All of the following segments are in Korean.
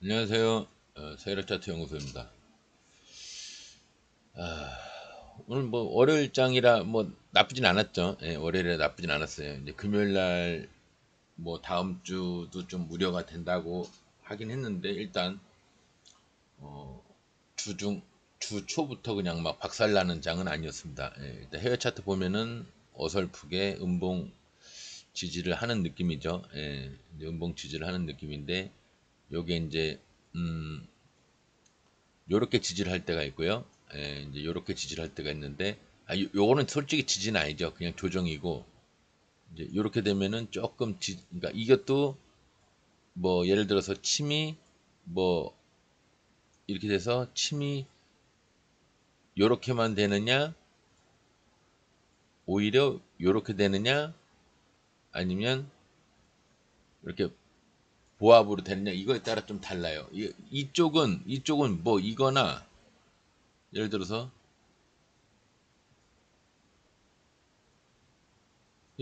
안녕하세요. 세력차트 연구소입니다. 오늘 뭐 월요일장이라 뭐 나쁘진 않았죠. 예, 월요일에 나쁘진 않았어요. 이제 금요일 날 뭐 다음 주도 좀 우려가 된다고 하긴 했는데 일단 어, 주중 주 초부터 그냥 막 박살나는 장은 아니었습니다. 예, 일단 해외 차트 보면은 어설프게 음봉 지지를 하는 느낌이죠. 예, 이제 음봉 지지를 하는 느낌인데 요게 이제 음, 요렇게 지지를 할 때가 있고요. 예, 이제 요렇게 지지를 할 때가 있는데, 요거는 솔직히 지지는 아니죠. 그냥 조정이고, 이제 요렇게 되면은 조금 그러니까 이것도 뭐 예를 들어서 침이 뭐 이렇게 돼서 침이 요렇게만 되느냐, 오히려 요렇게 되느냐, 아니면 이렇게 보합으로 되느냐, 이거에 따라 좀 달라요. 이쪽은 뭐 이거나, 예를 들어서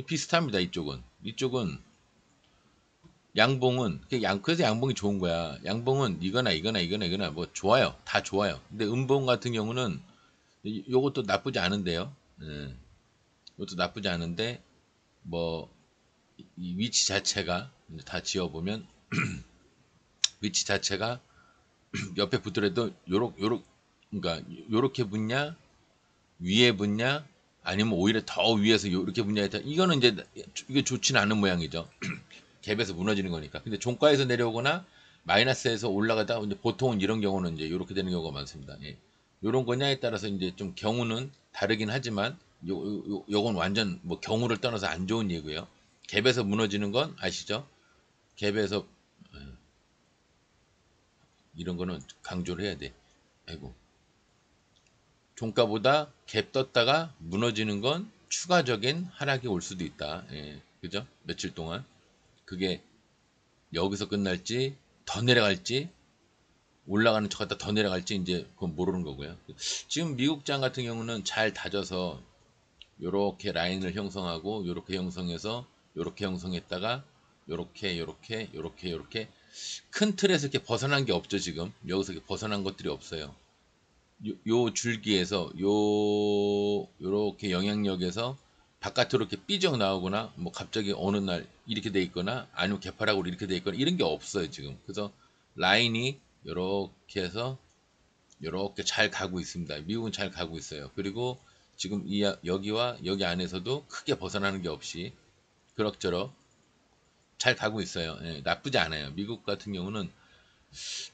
비슷합니다. 이쪽은 양봉은 그래서 양봉이 좋은 거야. 양봉은 이거나 뭐 좋아요. 다 좋아요. 근데 음봉 같은 경우는 요것도 나쁘지 않은데요. 예, 이것도 나쁘지 않은데 뭐 이 위치 자체가 다 지어보면 위치 자체가 옆에 붙더라도 요렇 그러니까 요렇게 붙냐 위에 붙냐 아니면 오히려 더 위에서 요렇게 붙냐에 따라 이거는 이제 이게 좋지는 않은 모양이죠. 갭에서 무너지는 거니까. 근데 종가에서 내려오거나 마이너스에서 올라가다 이제 보통은 이런 경우는 이제 이렇게 되는 경우가 많습니다. 예. 요런 거냐에 따라서 이제 좀 경우는 다르긴 하지만 요건 완전 뭐 경우를 떠나서 안 좋은 얘기고요. 갭에서 무너지는 건 아시죠? 갭에서 이런 거는 강조를 해야 돼. 아이고. 종가보다 갭 떴다가 무너지는 건 추가적인 하락이 올 수도 있다. 예. 그죠? 며칠 동안. 그게 여기서 끝날지 더 내려갈지 올라가는 척하다 더 내려갈지 이제 그건 모르는 거고요. 지금 미국장 같은 경우는 잘 다져서 요렇게 라인을 형성하고 요렇게 형성해서 요렇게 형성했다가 요렇게 큰 틀에서 이렇게 벗어난 게 없죠. 지금 여기서 이렇게 벗어난 것들이 없어요. 요 줄기에서 요렇게 영향력에서 바깥으로 이렇게 삐져 나오거나 뭐 갑자기 어느 날 이렇게 돼 있거나 아니면 개파락으로 이렇게 돼 있거나 이런 게 없어요 지금. 그래서 라인이 요렇게 해서 요렇게 잘 가고 있습니다. 미국은 잘 가고 있어요. 그리고 지금 여기와 여기 안에서도 크게 벗어나는 게 없이 그럭저럭 잘 가고 있어요. 예, 나쁘지 않아요. 미국 같은 경우는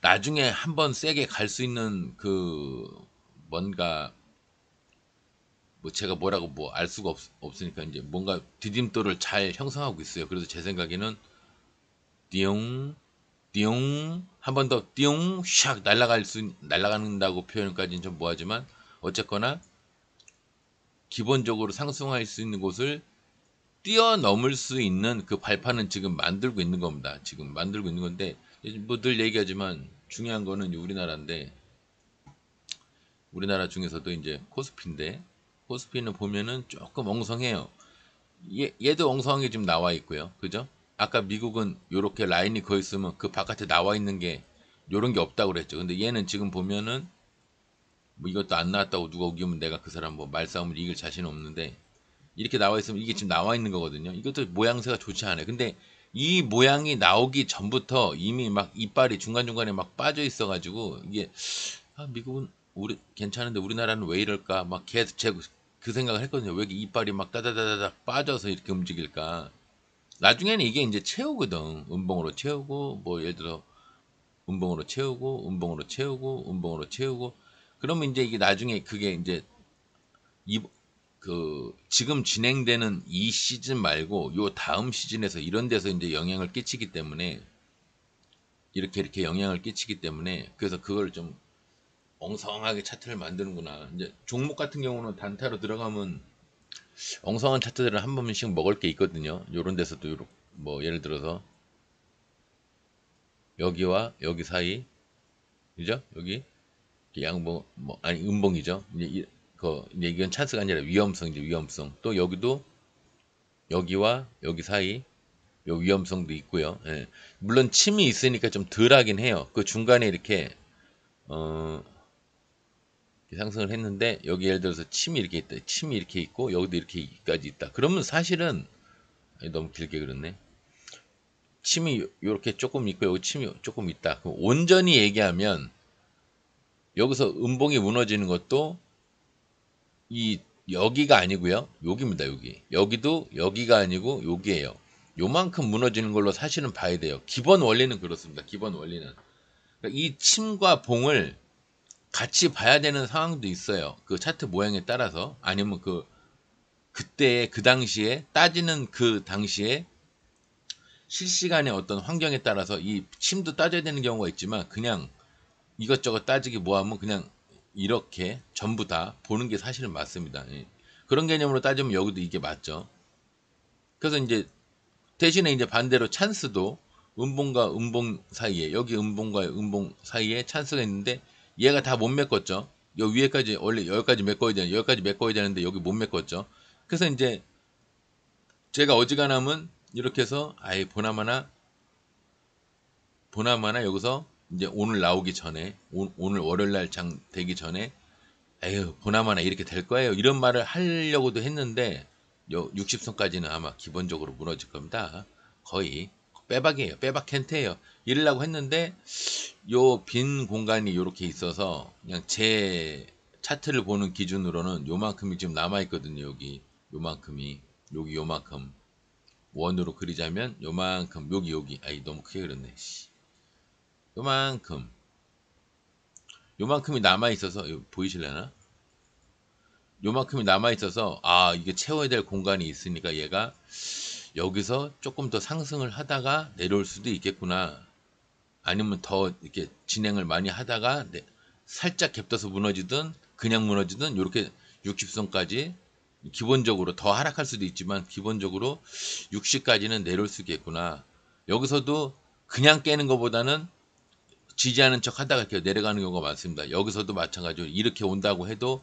나중에 한번 세게 갈 수 있는 그 뭔가 뭐 제가 뭐라고 뭐 알 수가 없으니까 이제 뭔가 디딤돌을 잘 형성하고 있어요. 그래서 제 생각에는 띠용 띠용 한 번 더 띠용 샥 날아간다고 표현까지는 좀 뭐하지만 어쨌거나 기본적으로 상승할 수 있는 곳을 뛰어넘을 수 있는 그 발판은 지금 만들고 있는 겁니다. 지금 만들고 있는 건데 뭐 늘 얘기하지만 중요한 거는 우리나라인데 우리나라 중에서도 이제 코스피인데 코스피는 보면은 조금 엉성해요. 얘도 엉성하게 지금 나와 있고요. 그죠? 아까 미국은 요렇게 라인이 거 있으면 그 바깥에 나와 있는 게 요런 게 없다고 그랬죠. 근데 얘는 지금 보면은 뭐 이것도 안 나왔다고 누가 우기면 내가 그 사람 뭐 말싸움을 이길 자신 없는데 이렇게 나와 있으면 이게 지금 나와 있는 거거든요. 이것도 모양새가 좋지 않아요. 근데 이 모양이 나오기 전부터 이미 막 이빨이 중간중간에 막 빠져 있어가지고 이게 미국은 우리 괜찮은데 우리나라는 왜 이럴까 막 계속 그 생각을 했거든요. 왜 이렇게 이빨이 막 따다다다닥 빠져서 이렇게 움직일까. 나중에는 이게 이제 채우거든. 음봉으로 채우고 뭐 예를 들어 음봉으로 채우고 음봉으로 채우고 음봉으로 채우고 그러면 이제 이게 나중에 그게 이제 이 지금 진행되는 이 시즌 말고 요 다음 시즌에서 이런 데서 이제 영향을 끼치기 때문에 이렇게 영향을 끼치기 때문에 그래서 그걸 좀 엉성하게 차트를 만드는구나. 이제 종목 같은 경우는 단타로 들어가면 엉성한 차트들을 한 번씩 먹을 게 있거든요. 요런 데서도 뭐 예를 들어서 여기와 여기 사이, 그죠? 여기 양봉 뭐 아니 음봉이죠. 이제 이건 찬스가 아니라 위험성이죠. 위험성. 또 여기도 여기와 여기 사이 요 위험성도 있고요. 예. 물론 침이 있으니까 좀 덜하긴 해요. 그 중간에 이렇게 어, 상승을 했는데 여기 예를 들어서 침이 이렇게 있다. 침이 이렇게 있고 여기도 이렇게까지 있다. 그러면 사실은 너무 길게 그렸네. 침이 이렇게 조금 있고 여기 침이 조금 있다. 그럼 온전히 얘기하면 여기서 음봉이 무너지는 것도 이 여기가 아니고요. 여기입니다. 여기. 여기도 여기가 아니고 여기에요. 요만큼 무너지는 걸로 사실은 봐야 돼요. 기본 원리는 그렇습니다. 기본 원리는. 그러니까 이 침과 봉을 같이 봐야 되는 상황도 있어요. 그 차트 모양에 따라서 아니면 그때 그 당시에 따지는 그 당시에 실시간의 어떤 환경에 따라서 이 침도 따져야 되는 경우가 있지만 그냥 이것저것 따지기 뭐하면 그냥 이렇게 전부 다 보는 게 사실은 맞습니다. 예. 그런 개념으로 따지면 여기도 이게 맞죠. 그래서 이제 대신에 이제 반대로 찬스도 음봉과 음봉 사이에 여기 음봉과 음봉 사이에 찬스가 있는데 얘가 다 못 메꿨죠. 여 위에까지 원래 여기까지 메꿔야 되는 여기까지 메꿔야 되는데 여기 못 메꿨죠. 그래서 이제 제가 어지간하면 이렇게 해서 아예 보나마나 여기서 이제 오늘 나오기 전에 오늘 월요일날 장 되기 전에 에휴 보나마나 이렇게 될 거예요 이런 말을 하려고도 했는데 60선까지는 아마 기본적으로 무너질 겁니다. 거의 빼박이에요. 빼박 캔트예요. 이러려고 했는데 요 빈 공간이 이렇게 있어서 그냥 제 차트를 보는 기준으로는 요만큼이 지금 남아 있거든요. 여기 요만큼이 여기 요만큼 원으로 그리자면 요만큼 여기 아이 너무 크게 그렸네. 요만큼 요만큼이 남아 있어서 보이실려나? 요만큼이 남아 있어서 아 이게 채워야 될 공간이 있으니까 얘가 여기서 조금 더 상승을 하다가 내려올 수도 있겠구나. 아니면 더 이렇게 진행을 많이 하다가 살짝 갭떠서 무너지든 그냥 무너지든 이렇게 60선까지 기본적으로 더 하락할 수도 있지만 기본적으로 60까지는 내려올 수 있겠구나. 여기서도 그냥 깨는 것보다는 지지하는 척 하다가 이렇게 내려가는 경우가 많습니다. 여기서도 마찬가지로 이렇게 온다고 해도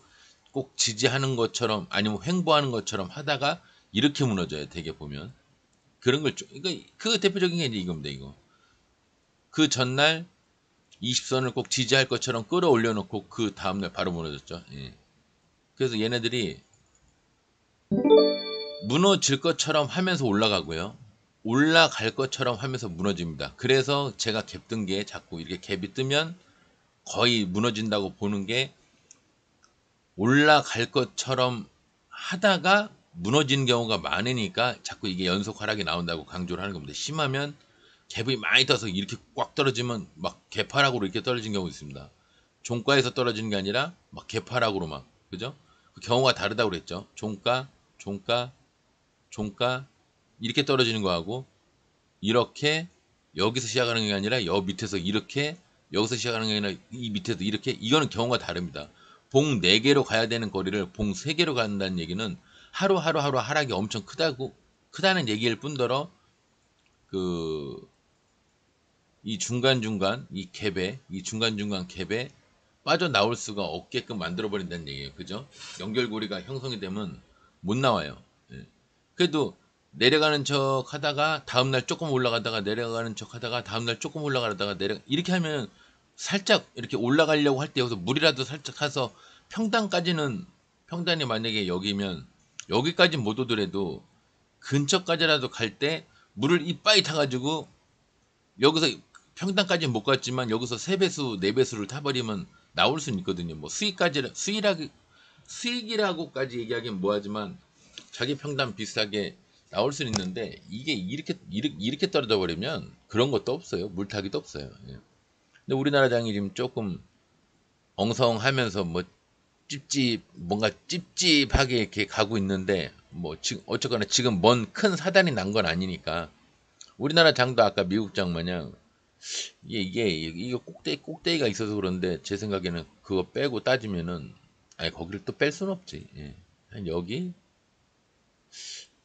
꼭 지지하는 것처럼 아니면 횡보하는 것처럼 하다가 이렇게 무너져요. 되게 보면 그런 걸 이거 그 대표적인 게 이제 이겁니다. 이거 그 전날 20선을 꼭 지지할 것처럼 끌어올려 놓고 그 다음날 바로 무너졌죠. 예. 그래서 얘네들이 무너질 것처럼 하면서 올라가고요. 올라갈 것처럼 하면서 무너집니다. 그래서 제가 갭 뜬 게 자꾸 이렇게 갭이 뜨면 거의 무너진다고 보는 게 올라갈 것처럼 하다가 무너지는 경우가 많으니까 자꾸 이게 연속 하락이 나온다고 강조를 하는 겁니다. 심하면 갭이 많이 떠서 이렇게 꽉 떨어지면 막 개파락으로 이렇게 떨어진 경우 있습니다. 종가에서 떨어지는 게 아니라 막 개파락으로 막 그죠? 그 경우가 다르다고 그랬죠. 종가 이렇게 떨어지는 거하고 이렇게 여기서 시작하는 게 아니라 여 밑에서 이렇게 여기서 시작하는 게 아니라 이 밑에서 이렇게 이거는 경우가 다릅니다. 봉 4개로 가야 되는 거리를 봉 3개로 간다는 얘기는 하루 하락이 엄청 크다는 얘기일 뿐더러 이 중간중간 이 중간중간 갭에 빠져나올 수가 없게끔 만들어 버린다는 얘기예요. 그죠? 연결고리가 형성이 되면 못 나와요. 예. 그래도 내려가는 척 하다가 다음날 조금 올라가다가 내려가는 척 하다가 다음날 조금 올라가다가 이렇게 하면 살짝 이렇게 올라가려고 할 때 여기서 물이라도 살짝 타서 평단이 만약에 여기면 여기까지 못 오더라도 근처까지라도 갈 때 물을 이빠이 타가지고 여기서 평단까지는 못 갔지만 여기서 3배수 4배수를 타버리면 나올 수는 있거든요. 뭐 수익이라고까지 얘기하기는 뭐하지만 자기 평단 비슷하게 나올 수는 있는데 이게 이렇게 떨어져 버리면 그런 것도 없어요. 물타기도 없어요. 예. 근데 우리나라 장이 지금 조금 엉성하면서 뭐 뭔가 찝찝하게 이렇게 가고 있는데 뭐 지금 어쨌거나 지금 뭔 큰 사단이 난 건 아니니까 우리나라 장도 아까 미국 장 마냥 이게 꼭대기가 있어서 그런데 제 생각에는 그거 빼고 따지면은 아니 거기를 또 뺄 수는 없지. 예. 한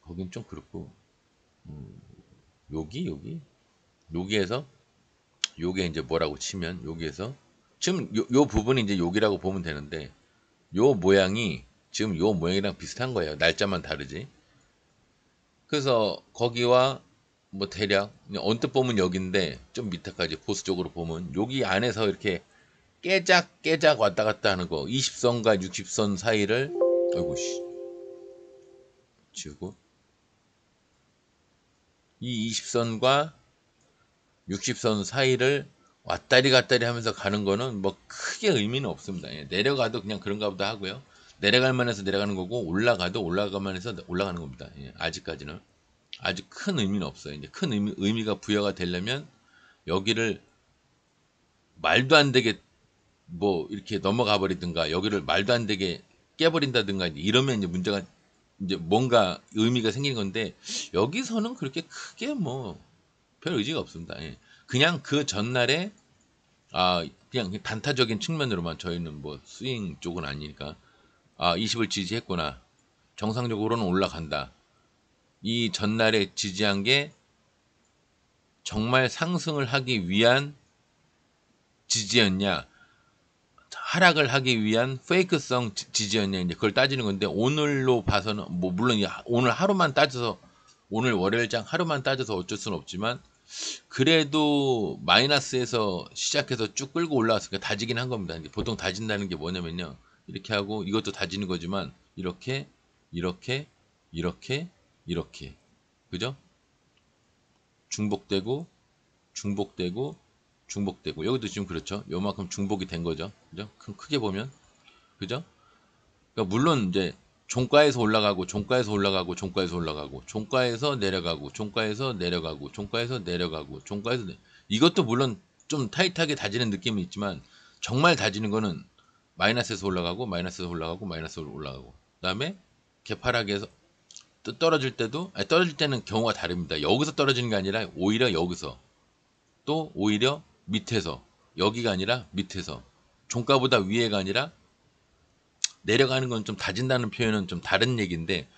거긴 좀 그렇고 여기에서 요게 이제 뭐라고 치면 여기에서 지금 요 부분이 이제 여기라고 보면 되는데 요 모양이 지금 요 모양이랑 비슷한 거예요. 날짜만 다르지. 그래서 거기와 뭐 대략 그냥 언뜻 보면 여기인데 좀 밑에까지 보수적으로 보면 여기 안에서 이렇게 깨작 왔다 갔다 하는 거 20선과 60선 사이를 아이고 씨 지우고 이 20선과 60선 사이를 왔다리 갔다리 하면서 가는 거는 뭐 크게 의미는 없습니다. 예, 내려가도 그냥 그런가 보다 하고요. 내려갈 만해서 내려가는 거고 올라가도 올라갈 만해서 올라가는 겁니다. 예, 아직까지는 아주 큰 의미는 없어요. 이제 큰 의미가 부여가 되려면 여기를 말도 안 되게 뭐 이렇게 넘어가 버리든가 여기를 말도 안 되게 깨버린다든가 이러면 이제 문제가 이제 뭔가 의미가 생기는 건데 여기서는 그렇게 크게 뭐 별 의지가 없습니다. 예. 그냥 그 전날에 그냥 단타적인 측면으로만 저희는 뭐 스윙 쪽은 아니니까 20을 지지했구나. 정상적으로는 올라간다. 이 전날에 지지한 게 정말 상승을 하기 위한 지지였냐, 하락을 하기 위한 페이크성 지지였냐, 이제 그걸 따지는 건데, 오늘로 봐서는, 뭐, 물론 오늘 하루만 따져서, 오늘 월요일장 하루만 따져서 어쩔 수는 없지만, 그래도 마이너스에서 시작해서 쭉 끌고 올라왔으니까 다지긴 한 겁니다. 보통 다진다는 게 뭐냐면요. 이렇게 하고, 이것도 다지는 거지만, 이렇게, 이렇게, 이렇게, 이렇게. 그죠? 중복되고, 중복되고, 중복되고 여기도 지금 그렇죠. 요만큼 중복이 된 거죠. 그죠? 크게 보면 그죠? 그러니까 물론 이제 종가에서 올라가고 종가에서 올라가고 종가에서 올라가고 종가에서 내려가고 종가에서 내려가고 종가에서 내려가고 종가에서 이것도 물론 좀 타이트하게 다지는 느낌이 있지만 정말 다지는 거는 마이너스에서 올라가고 마이너스에서 올라가고 마이너스에서 올라가고 그다음에 개파락에서 또 떨어질 때도 떨어질 때는 경우가 다릅니다. 여기서 떨어지는 게 아니라 오히려 여기서 또 오히려 밑에서 여기가 아니라 밑에서 종가보다 위에가 아니라 내려가는 건 좀 다진다는 표현은 좀 다른 얘기인데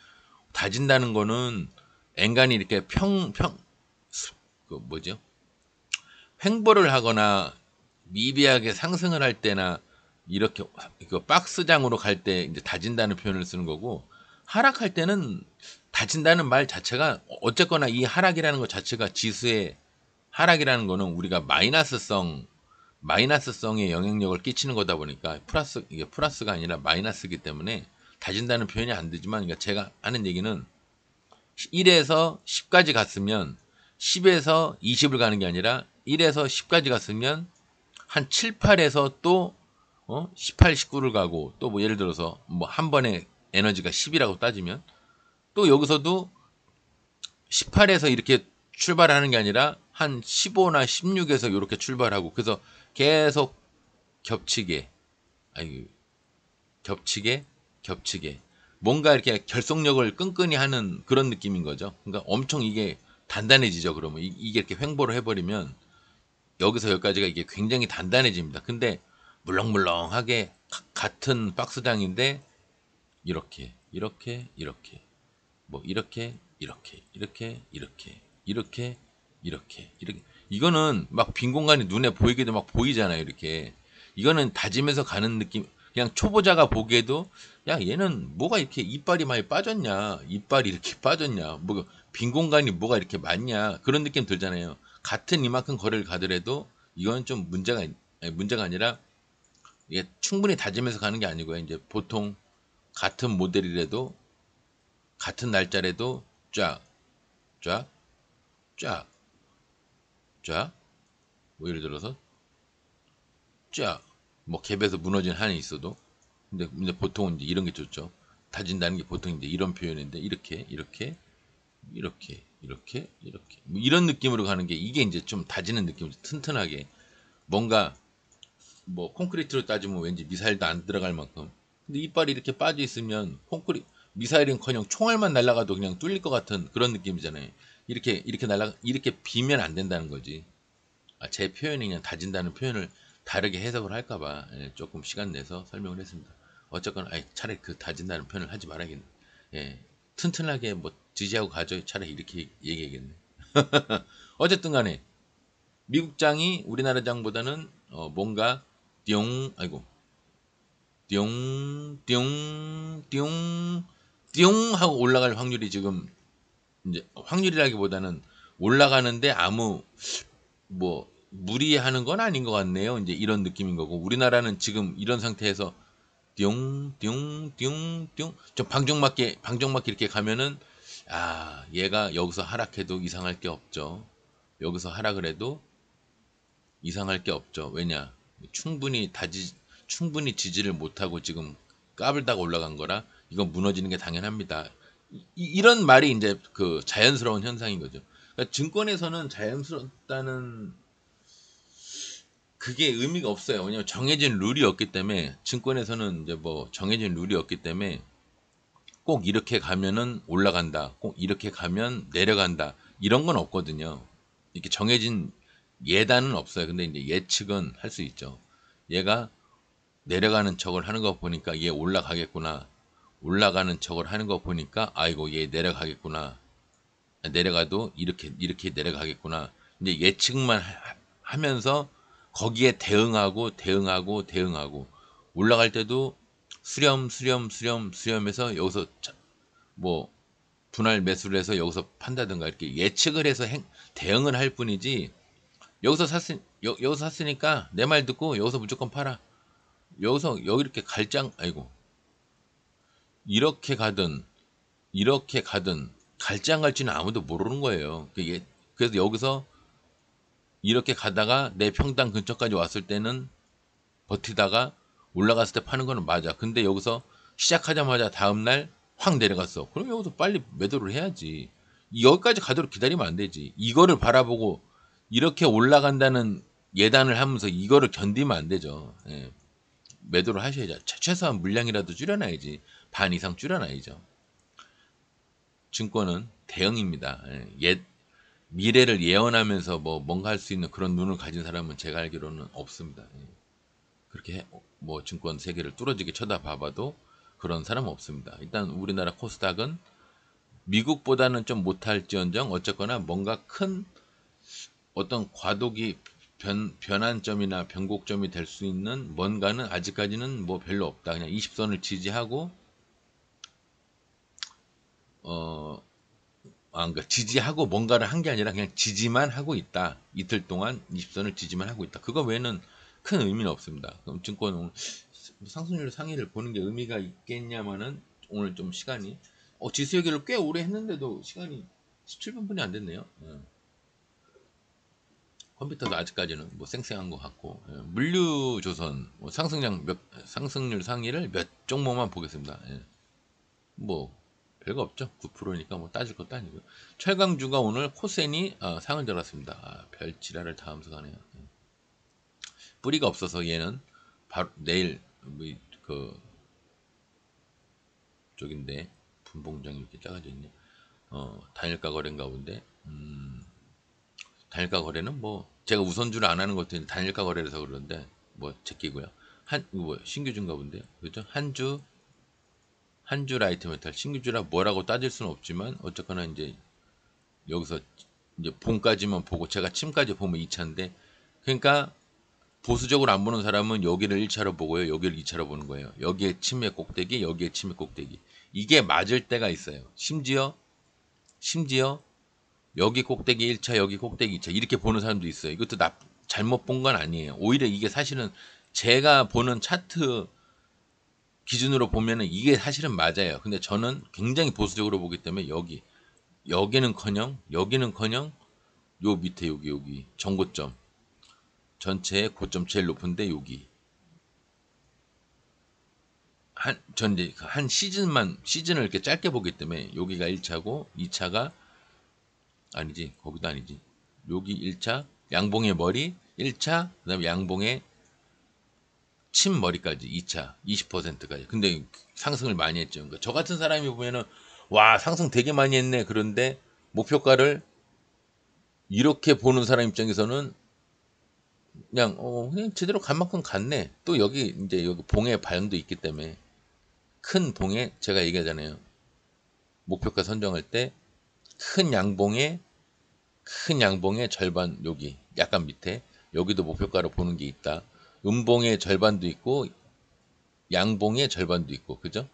다진다는 거는 엔간히 이렇게 그 뭐죠? 횡보를 하거나 미비하게 상승을 할 때나 이렇게 그 박스장으로 갈 때 이제 다진다는 표현을 쓰는 거고 하락할 때는 다진다는 말 자체가 어쨌거나 이 하락이라는 것 자체가 지수의 하락이라는 거는 우리가 마이너스성의 영향력을 끼치는 거다 보니까 이게 플러스가 아니라 마이너스이기 때문에 다진다는 표현이 안 되지만 그러니까 제가 하는 얘기는 1에서 10까지 갔으면 10에서 20을 가는 게 아니라 1에서 10까지 갔으면 한 7, 8에서 또 18, 19를 가고 또 뭐 예를 들어서 뭐 한 번에 에너지가 10이라고 따지면 또 여기서도 18에서 이렇게 출발하는 게 아니라 한 15나 16에서 이렇게 출발하고 그래서 계속 겹치게 겹치게 뭔가 이렇게 결속력을 끈끈이 하는 그런 느낌인 거죠. 그러니까 엄청 이게 단단해지죠. 그러면 이게 이렇게 횡보를 해버리면 여기서 여기까지가 이게 굉장히 단단해집니다. 근데 물렁물렁하게 같은 박스장인데 이렇게 뭐 이렇게 이거는 막 빈 공간이 눈에 보이게도 막 보이잖아요. 이렇게 이거는 다지면서 가는 느낌. 그냥 초보자가 보기에도 야 얘는 뭐가 이렇게 이빨이 많이 빠졌냐, 이빨이 이렇게 빠졌냐, 뭐 빈 공간이 뭐가 이렇게 많냐 그런 느낌 들잖아요. 같은 이만큼 거리를 가더라도 이건 좀 문제가 아니라 이게 충분히 다지면서 가는 게 아니고요. 이제 보통 같은 모델이라도 같은 날짜라도 쫙, 쫙, 쫙, 쫙, 뭐 예를 들어서 쫙, 뭐 갭에서 무너진 한이 있어도 근데 보통은 이제 이런 게 좋죠. 다진다는 게 보통 이제 이런 표현인데 이렇게 뭐 이런 느낌으로 가는 게 이게 이제 좀 다지는 느낌이죠. 튼튼하게 뭔가 뭐 콘크리트로 따지면 왠지 미사일도 안 들어갈 만큼 근데 이빨이 이렇게 빠져 있으면 미사일은커녕 총알만 날아가도 그냥 뚫릴 것 같은 그런 느낌이잖아요. 이렇게 비면 안 된다는 거지. 제 표현이 그냥 다진다는 표현을 다르게 해석을 할까봐 조금 시간 내서 설명을 했습니다. 어쨌거나 차라리 그 다진다는 표현을 하지 말아야겠네. 예, 튼튼하게 뭐 지지하고 가죠. 차라리 이렇게 얘기하겠네. 어쨌든 간에 미국장이 우리나라 장보다는 뭔가 띠용 아이고 띠용 띠용 띠용 띠용 하고 올라갈 확률이 지금 이제 확률이라기보다는 올라가는데 아무 뭐 무리하는 건 아닌 것 같네요. 이제 이런 느낌인 거고 우리나라는 지금 이런 상태에서 띵띵띵띵 좀 방정맞게 이렇게 가면은 아 얘가 여기서 하락해도 이상할 게 없죠. 여기서 하락을 해도 이상할 게 없죠. 왜냐 충분히 지지를 못하고 지금 까불다가 올라간 거라 이건 무너지는 게 당연합니다. 이런 말이 이제 그 자연스러운 현상인 거죠. 그러니까 증권에서는 자연스럽다는 그게 의미가 없어요. 왜냐면 정해진 룰이 없기 때문에 증권에서는 이제 뭐 정해진 룰이 없기 때문에 꼭 이렇게 가면은 올라간다. 꼭 이렇게 가면 내려간다. 이런 건 없거든요. 이렇게 정해진 예단은 없어요. 근데 이제 예측은 할 수 있죠. 얘가 내려가는 척을 하는 거 보니까 얘 올라가겠구나. 올라가는 척을 하는 거 보니까 아이고 얘 내려가겠구나. 내려가도 이렇게 내려가겠구나. 이제 예측만 하면서 거기에 대응하고 올라갈 때도 수렴해서 여기서 뭐 분할 매수를 해서 여기서 판다든가 이렇게 예측을 해서 대응을 할 뿐이지 여기서 샀으니까 내 말 듣고 여기서 무조건 팔아. 여기 이렇게 아이고 이렇게 가든 이렇게 가든 갈지 안 갈지는 아무도 모르는 거예요. 그래서 여기서 이렇게 가다가 내 평당 근처까지 왔을 때는 버티다가 올라갔을 때 파는 거는 맞아. 근데 여기서 시작하자마자 다음날 확 내려갔어. 그럼 여기서 빨리 매도를 해야지. 여기까지 가도록 기다리면 안 되지. 이거를 바라보고 이렇게 올라간다는 예단을 하면서 이거를 견디면 안 되죠. 예. 매도를 하셔야죠. 최소한 물량이라도 줄여놔야지. 반 이상 줄여놔야죠. 증권은 대응입니다. 미래를 예언하면서 뭐 뭔가 할 수 있는 그런 눈을 가진 사람은 제가 알기로는 없습니다. 그렇게 뭐 증권 세계를 뚫어지게 쳐다봐봐도 그런 사람은 없습니다. 일단 우리나라 코스닥은 미국보다는 좀 못할지언정 어쨌거나 뭔가 큰 어떤 과도기 변환점이나 변곡점이 될 수 있는 뭔가는 아직까지는 뭐 별로 없다. 그냥 20선을 지지하고 그러니까 지지하고 뭔가를 한 게 아니라 그냥 지지만 하고 있다. 이틀 동안 20선을 지지만 하고 있다. 그거 외에는 큰 의미는 없습니다. 그럼 증권 오늘 상승률 상위를 보는 게 의미가 있겠냐마는 오늘 좀 시간이 지수 얘기를 꽤 오래 했는데도 시간이 17분뿐이 안 됐네요. 컴퓨터도 아직까지는 뭐 쌩쌩한 것 같고 물류조선 뭐 상승률 상위를 몇 종목만 보겠습니다. 뭐 별거 없죠. 9%니까 뭐 따질 것도 아니고요. 철강주가 오늘 코센이 상을 들었습니다. 별 지랄을 다 하면서 가네요. 뿌리가 없어서 얘는 바로 내일 그 쪽인데 분봉장이 이렇게 작아져 있네. 단일가 거래인가 본데 단일가 거래는 뭐 제가 우선주를 안 하는 것도 단일가 거래라서 그러는데 뭐 제끼고요. 뭐 신규주인가 본데요. 그죠? 한주 라이트 메탈 신규주라 뭐라고 따질 수는 없지만 어쨌거나 이제 여기서 이제 봄까지만 보고 제가 침까지 보면 2차인데 그러니까 보수적으로 안 보는 사람은 여기를 1차로 보고요. 여기를 2차로 보는 거예요. 여기에 침의 꼭대기, 여기에 침의 꼭대기. 이게 맞을 때가 있어요. 심지어 여기 꼭대기 1차, 여기 꼭대기 2차 이렇게 보는 사람도 있어요. 이것도 잘못 본 건 아니에요. 오히려 이게 사실은 제가 보는 차트 기준으로 보면은 이게 사실은 맞아요. 근데 저는 굉장히 보수적으로 보기 때문에 여기는커녕 요 밑에 여기 정고점 전체의 고점 제일 높은데 여기 전 이제 한 시즌을 이렇게 짧게 보기 때문에 여기가 1차고 2차가 아니지 거기도 아니지 여기 1차 양봉의 머리 1차 그다음에 양봉의 침 머리까지 2차 20%까지 근데 상승을 많이 했죠. 그러니까 저 같은 사람이 보면은 와 상승 되게 많이 했네. 그런데 목표가를 이렇게 보는 사람 입장에서는 그냥 제대로 간 만큼 갔네. 또 여기 이제 여기 봉의 반응도 있기 때문에 큰 봉에 제가 얘기하잖아요. 목표가 선정할 때 큰 양봉의 절반 여기 약간 밑에 여기도 목표가로 보는 게 있다. 음봉의 절반도 있고 양봉의 절반도 있고 그죠?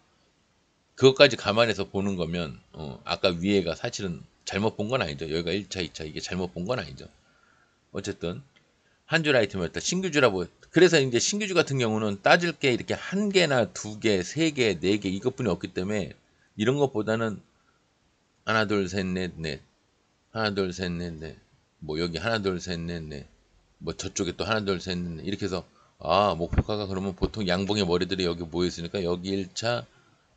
그것까지 감안해서 보는 거면 아까 위에가 사실은 잘못 본 건 아니죠. 여기가 1차, 2차 이게 잘못 본 건 아니죠. 어쨌든 한 줄 아이템이었다. 신규주라고. 그래서 이제 신규주 같은 경우는 따질 게 이렇게 한 개나 두 개, 세 개, 네 개 이것뿐이 없기 때문에 이런 것보다는 하나, 둘, 셋, 넷, 넷. 하나, 둘, 셋, 넷, 넷. 뭐 여기 하나, 둘, 셋, 넷, 넷. 뭐 저쪽에 또 하나, 둘, 셋, 넷, 넷. 이렇게 해서 목표가가 그러면 보통 양봉의 머리들이 여기 모여 있으니까 여기 1차,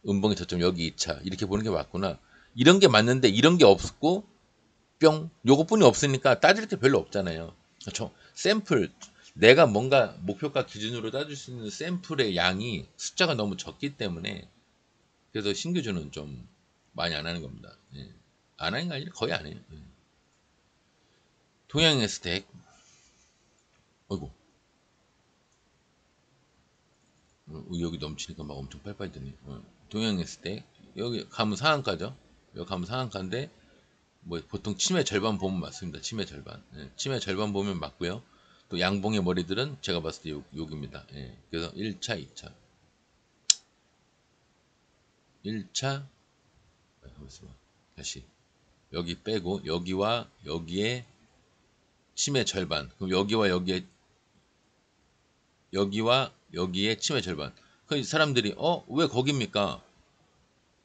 음봉이 저쪽 여기 2차. 이렇게 보는 게 맞구나. 이런 게 맞는데 이런 게 없고 뿅 요것뿐이 없으니까 따질 게 별로 없잖아요. 저 샘플 내가 뭔가 목표가 기준으로 따질 수 있는 샘플의 양이 숫자가 너무 적기 때문에 그래서 신규주는 좀 많이 안 하는 겁니다. 예. 안 하는 게 아니라 거의 안 해요. 예. 동양의 스택 어이구 여기 넘치니까 막 엄청 빨빨 드네. 동양의 스택 여기 가면 상한가죠. 여기 가면 상한가인데 뭐 보통 치매 절반 보면 맞습니다. 치매 절반. 예, 치매 절반 보면 맞고요. 또 양봉의 머리들은 제가 봤을 때 여기입니다. 예, 그래서 1차, 2차. 1차 다시 여기 빼고 여기와 여기에 치매 절반. 그럼 여기와 여기에 치매 절반. 그 사람들이 왜 거깁니까?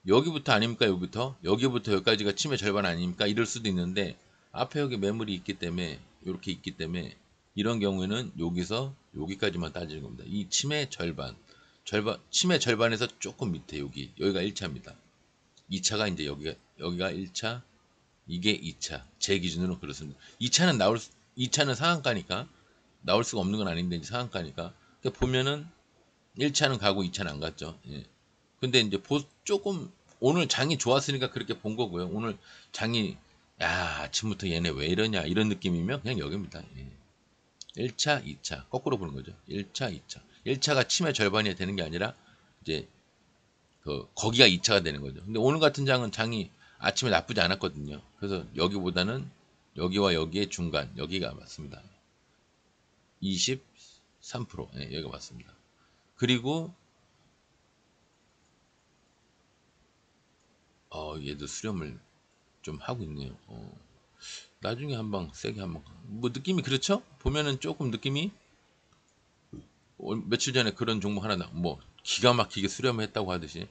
여기부터 아닙니까? 여기부터 여기까지가 치매 절반 아닙니까? 이럴 수도 있는데 앞에 여기 매물이 있기 때문에 이렇게 있기 때문에 이런 경우에는 여기서 여기까지만 따지는 겁니다. 이 치매 치매 절반에서 조금 밑에 여기가 1차입니다. 2차가 이제 여기가 1차, 이게 2차. 제 기준으로 그렇습니다. 2차는 상한가니까 나올 수가 없는 건 아닌데 이제 상한가니까 그러니까 보면은 1차는 가고 2차는 안 갔죠. 예. 근데 이제 조금 오늘 장이 좋았으니까 그렇게 본 거고요. 오늘 장이 아침부터 얘네 왜 이러냐 이런 느낌이면 그냥 여기입니다. 예. 1차, 2차 거꾸로 보는 거죠. 1차, 2차. 1차가 치매 절반이 되는 게 아니라 이제 거기가 2차가 되는 거죠. 근데 오늘 같은 장은 장이 아침에 나쁘지 않았거든요. 그래서 여기보다는 여기와 여기의 중간 여기가 맞습니다. 23% 여기가 맞습니다. 그리고 얘도 수렴을 좀 하고 있네요. 나중에 한번 세게 한번 뭐 느낌이 그렇죠? 보면은 조금 느낌이 며칠 전에 그런 종목 하나 뭐 기가 막히게 수렴을 했다고 하듯이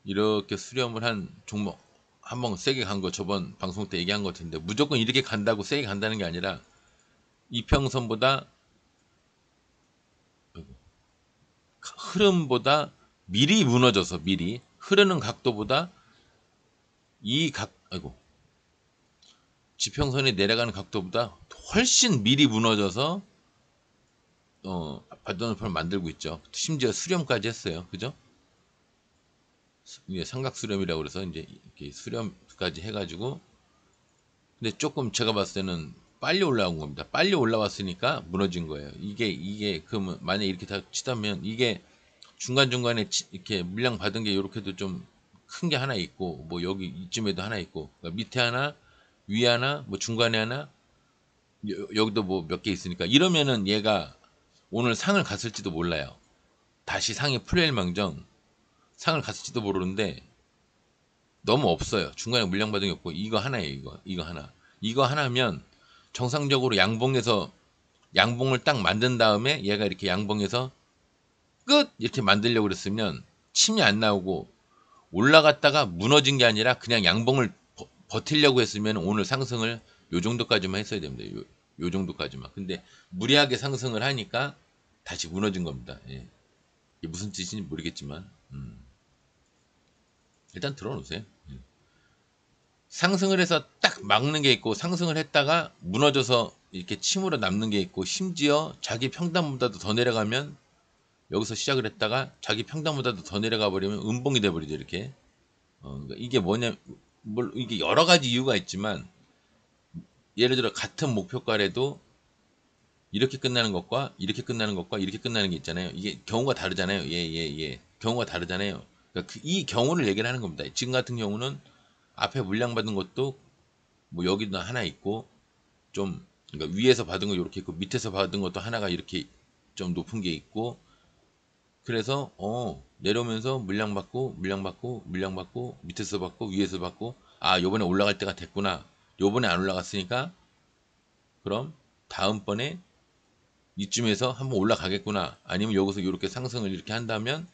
이렇게 수렴을 한 종목 한번 세게 간 거 저번 방송 때 얘기한 것 같은데 무조건 이렇게 간다고 세게 간다는 게 아니라 이평선보다 흐름보다 미리 무너져서 미리 흐르는 각도보다 아이고 지평선이 내려가는 각도보다 훨씬 미리 무너져서 바톤을 만들고 있죠. 심지어 수렴까지 했어요. 그죠? 이게 삼각 수렴이라고 그래서 이제 이렇게 수렴까지 해가지고 근데 조금 제가 봤을 때는 빨리 올라온 겁니다. 빨리 올라왔으니까 무너진 거예요. 이게 그러면 만약 이렇게 다 치다면 이게 중간중간에 이렇게 물량 받은 게 이렇게도 좀 큰 게 하나 있고 뭐 여기 이쯤에도 하나 있고 그러니까 밑에 하나 위에 하나 뭐 중간에 하나 여기도 뭐 몇 개 있으니까 이러면은 얘가 오늘 상을 갔을지도 몰라요. 다시 상이 풀릴망정 상을 갔을지도 모르는데 너무 없어요. 중간에 물량 받은 게 없고 이거 하나예요. 이거 하나면 정상적으로 양봉을 딱 만든 다음에 얘가 이렇게 양봉에서 끝 이렇게 만들려고 그랬으면 침이 안 나오고 올라갔다가 무너진 게 아니라 그냥 양봉을 버틸려고 했으면 오늘 상승을 요 정도까지만 했어야 됩니다. 요 정도까지만. 근데 무리하게 상승을 하니까 다시 무너진 겁니다. 예. 이게 무슨 뜻인지 모르겠지만 일단 들어놓으세요. 예. 상승을 해서 딱 막는 게 있고 상승을 했다가 무너져서 이렇게 침으로 남는 게 있고 심지어 자기 평단보다도 더 내려가면 여기서 시작을 했다가 자기 평단보다도 더 내려가 버리면 음봉이 돼 버리죠. 이렇게 그러니까 이게 뭐냐 이게 여러 가지 이유가 있지만 예를 들어 같은 목표가래도 이렇게 끝나는 것과 이렇게 끝나는 것과 이렇게 끝나는 게 있잖아요. 이게 경우가 다르잖아요. 예. 경우가 다르잖아요. 그러니까 이 경우를 얘기를 하는 겁니다. 지금 같은 경우는 앞에 물량 받은 것도 뭐 여기도 하나 있고 좀 그러니까 위에서 받은 거 이렇게 있고 밑에서 받은 것도 하나가 이렇게 좀 높은 게 있고 그래서 내려오면서 물량 받고 물량 받고 물량 받고 밑에서 받고 위에서 받고, 아 요번에 올라갈 때가 됐구나. 요번에 안 올라갔으니까 그럼 다음번에 이쯤에서 한번 올라가겠구나. 아니면 여기서 이렇게 상승을 이렇게 한다면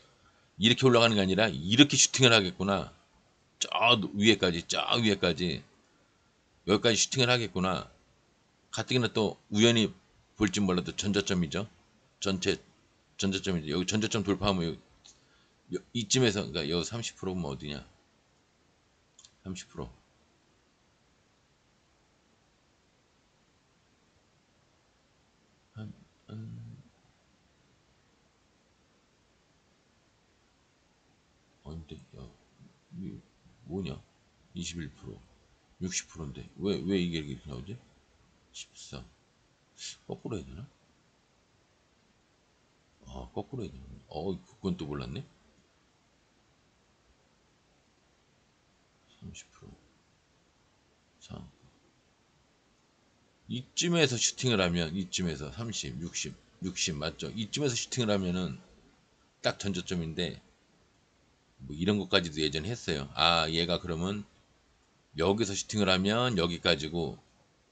이렇게 올라가는 게 아니라 이렇게 슈팅을 하겠구나. 저 위에까지, 저 위에까지, 여기까지 슈팅을 하겠구나. 가뜩이나 또 우연히 볼진 몰라도 전저점이죠. 전체 전저점이죠. 여기 전저점 돌파하면 이쯤에서, 그러니까 여기 30%면 어디냐? 30%. 한 근데 뭐냐? 21%, 60%인데 왜 이게 이렇게 나오지? 14. 거꾸로 해야 되나? 아, 거꾸로 해야 되나? 그건 또 몰랐네. 30%. 상. 이쯤에서 슈팅을 하면, 이쯤에서 30, 60, 60 맞죠? 이쯤에서 슈팅을 하면은 딱 전저점인데, 뭐 이런 것까지도 예전에 했어요. 아, 얘가 그러면 여기서 슈팅을 하면 여기까지고,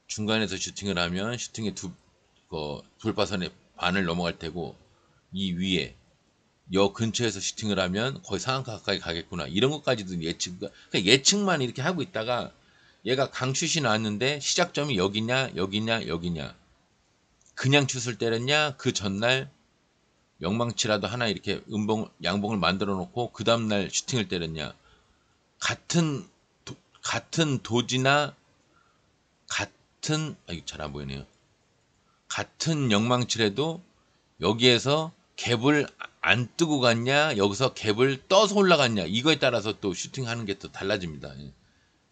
중간에서 슈팅을 하면 슈팅의 돌파선의 반을 넘어갈 테고, 이 위에 여 근처에서 슈팅을 하면 거의 상한가 가까이 가겠구나. 이런 것까지도 그러니까 예측만 이렇게 하고 있다가 얘가 강슛이 나왔는데 시작점이 여기냐, 여기냐, 여기냐. 그냥 슛을 때렸냐, 그 전날 영망치라도 하나 이렇게 양봉을 만들어 놓고 그 다음날 슈팅을 때렸냐. 같은 도지나 이거 잘 안 보이네요. 같은 영망치라도 여기에서 갭을 안 뜨고 갔냐, 여기서 갭을 떠서 올라갔냐, 이거에 따라서 또 슈팅하는 게 또 달라집니다.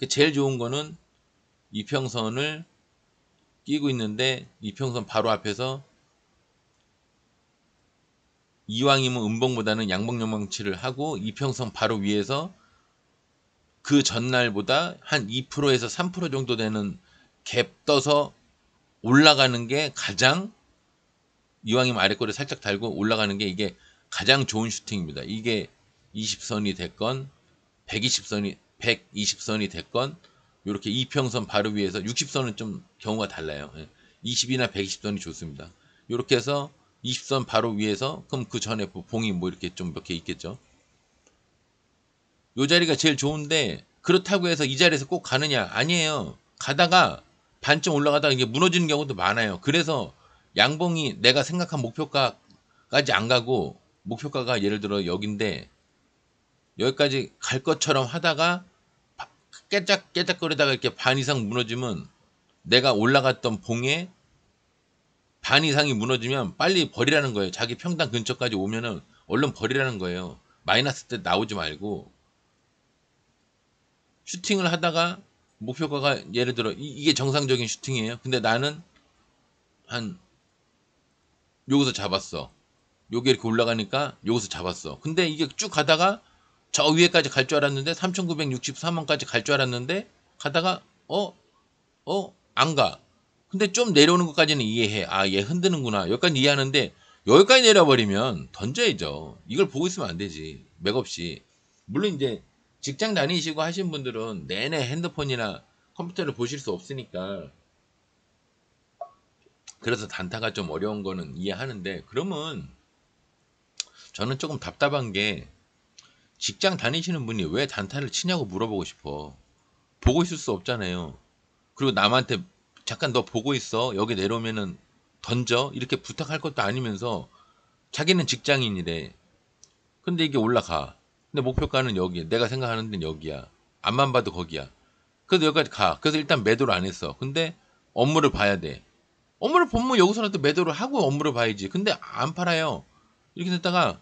제일 좋은 거는 이평선을 끼고 있는데, 이평선 바로 앞에서 이왕이면 음봉보다는 양봉 영망치를 하고, 이평선 바로 위에서 그 전날보다 한 2%에서 3% 정도 되는 갭 떠서 올라가는 게 가장, 이왕이면 아래꼬리 살짝 달고 올라가는 게 이게 가장 좋은 슈팅입니다. 이게 20선이 됐건 120선이 됐건 이렇게 이평선 바로 위에서, 60선은 좀 경우가 달라요. 20이나 120선이 좋습니다. 이렇게 해서 20선 바로 위에서, 그럼 그 전에 봉이 뭐 이렇게 좀 몇 개 있겠죠. 이 자리가 제일 좋은데, 그렇다고 해서 이 자리에서 꼭 가느냐? 아니에요. 가다가 반쯤 올라가다가 이게 무너지는 경우도 많아요. 그래서 양봉이 내가 생각한 목표가까지 안 가고, 목표가가 예를 들어 여긴데 여기까지 갈 것처럼 하다가 깨짝깨짝거리다가 이렇게 반 이상 무너지면, 내가 올라갔던 봉에 반 이상이 무너지면 빨리 버리라는 거예요. 자기 평단 근처까지 오면은 얼른 버리라는 거예요. 마이너스 때 나오지 말고. 슈팅을 하다가 목표가가 예를 들어 이게 정상적인 슈팅이에요. 근데 나는 한 여기서 잡았어. 여기 이렇게 올라가니까 여기서 잡았어. 근데 이게 쭉 가다가 저 위에까지 갈 줄 알았는데, 3963원까지 갈 줄 알았는데 가다가 안 가. 근데 좀 내려오는 것까지는 이해해. 아, 얘 흔드는구나. 여기까지 이해하는데 여기까지 내려버리면 던져야죠. 이걸 보고 있으면 안 되지. 맥없이. 물론 이제 직장 다니시고 하신 분들은 내내 핸드폰이나 컴퓨터를 보실 수 없으니까, 그래서 단타가 좀 어려운 거는 이해하는데, 그러면 저는 조금 답답한 게, 직장 다니시는 분이 왜 단타를 치냐고 물어보고 싶어. 보고 있을 수 없잖아요. 그리고 남한테 잠깐 너 보고 있어, 여기 내려오면은 던져, 이렇게 부탁할 것도 아니면서 자기는 직장인이래. 근데 이게 올라가. 근데 목표가는 여기, 내가 생각하는 데는 여기야. 앞만 봐도 거기야. 그래서 여기까지 가. 그래서 일단 매도를 안 했어. 근데 업무를 봐야 돼. 업무를 보면 여기서라도 매도를 하고 업무를 봐야지. 근데 안 팔아요. 이렇게 됐다가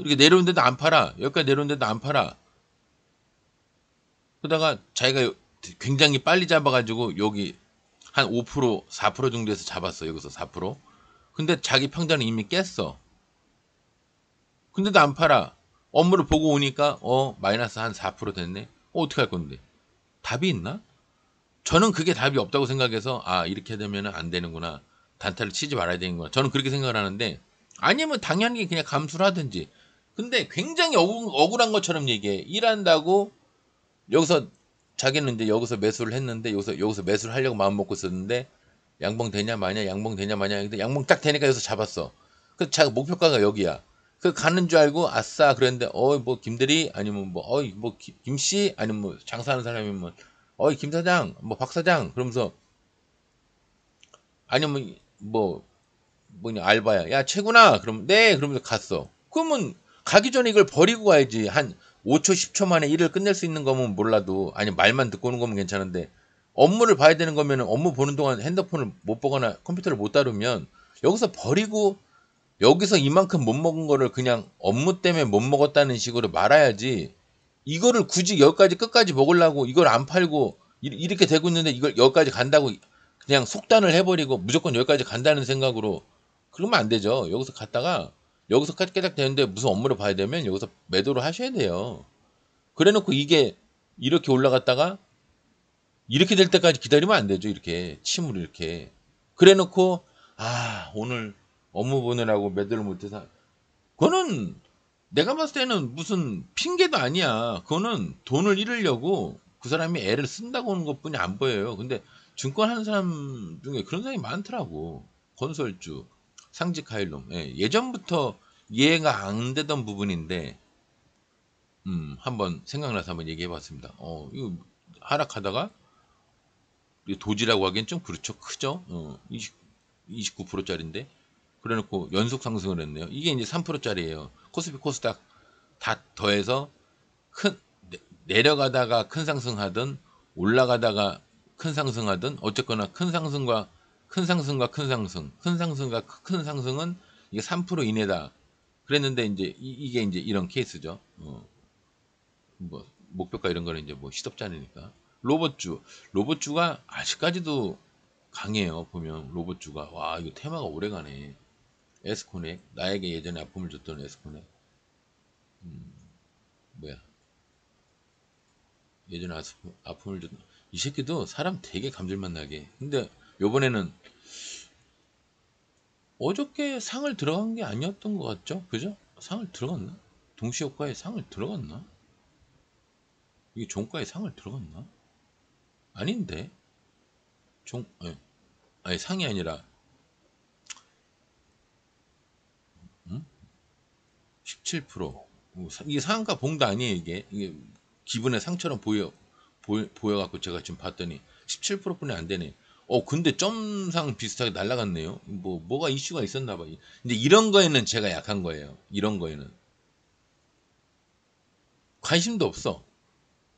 이렇게 내려오는데도 안 팔아. 여기까지 내려오는데도 안 팔아. 그러다가 자기가 굉장히 빨리 잡아가지고 여기 한 5%, 4% 정도에서 잡았어. 여기서 4%. 근데 자기 평단은 이미 깼어. 근데도 안 팔아. 업무를 보고 오니까 마이너스 한 4% 됐네. 어떻게 할 건데? 답이 있나? 저는 그게 답이 없다고 생각해서, 아, 이렇게 되면 안 되는구나. 단타를 치지 말아야 되는구나. 저는 그렇게 생각을 하는데, 아니면 당연히 그냥 감수를 하든지. 근데 굉장히 억울한 것처럼 얘기해. 일한다고 여기서 자기는 이제 여기서 매수를 했는데 여기서 매수를 하려고 마음 먹고 있었는데 양봉 되냐 마냐 양봉 되냐 마냐 근데 양봉 딱 되니까 여기서 잡았어. 그 자기 목표가가 여기야. 그 가는 줄 알고 아싸 그랬는데 뭐 김대리 아니면 뭐 뭐 김씨 아니면 뭐 장사하는 사람이면 김 사장 뭐 박 사장 그러면서 아니면 뭐 뭐냐 알바야 야 최구나 그럼 네 그러면서 갔어. 그러면 가기 전에 이걸 버리고 가야지. 한 5초 10초 만에 일을 끝낼 수 있는 거면 몰라도 아니 말만 듣고 오는 거면 괜찮은데 업무를 봐야 되는 거면은 업무 보는 동안 핸드폰을 못 보거나 컴퓨터를 못 다루면 여기서 버리고 여기서 이만큼 못 먹은 거를 그냥 업무 때문에 못 먹었다는 식으로 말아야지. 이거를 굳이 여기까지 끝까지 먹으려고 이걸 안 팔고 이렇게 되고 있는데 이걸 여기까지 간다고 그냥 속단을 해버리고 무조건 여기까지 간다는 생각으로 그러면 안 되죠. 여기서 갔다가 여기서 깨작 되는데 무슨 업무를 봐야 되면 여기서 매도를 하셔야 돼요. 그래 놓고 이게 이렇게 올라갔다가 이렇게 될 때까지 기다리면 안 되죠. 이렇게 침으로 이렇게 그래 놓고 오늘 업무 보느라고 매도를 못해서 그거는 내가 봤을 때는 무슨 핑계도 아니야. 그거는 돈을 잃으려고 그 사람이 애를 쓴다고 하는 것뿐이 안 보여요. 근데 증권 하는 사람 중에 그런 사람이 많더라고. 건설주, 상직 하일롬. 예, 예전부터 이해가 안 되던 부분인데, 한번 생각나서 한번 얘기해 봤습니다. 이거 하락하다가 도지라고 하기엔 좀 그렇죠. 크죠? 29%짜리인데. 그래 놓고 연속 상승을 했네요. 이게 이제 3%짜리예요. 코스피 코스닥 다 더해서 큰 내려가다가 큰 상승하든 올라가다가 큰 상승하든 어쨌거나 큰 상승과 큰 상승, 큰 상승과 큰 상승은 이게 3% 이내다. 그랬는데 이제 이게 이제 이런 케이스죠. 뭐 목표가 이런 거는 이제 뭐 시덥지 않으니까. 로봇주가 아직까지도 강해요. 보면 로봇주가 와 이거 테마가 오래가네. 에스코넥 나에게 예전에 아픔을 줬던 에스코넥 뭐야 예전에 아픔을 줬던 이 새끼도 사람 되게 감질만 나게. 근데 요번에는 어저께 상을 들어간 게 아니었던 것 같죠? 그죠? 상을 들어갔나? 동시효과에 상을 들어갔나? 이게 종가에 상을 들어갔나? 아닌데 아니 상이 아니라 17%. 이게 상한가 봉도 아니에요, 이게 기분의 상처럼 보여갖고 제가 지금 봤더니 17%뿐이 안 되네. 근데 점상 비슷하게 날라갔네요. 뭐가 이슈가 있었나 봐. 이제 이런 거에는 제가 약한 거예요. 이런 거에는. 관심도 없어.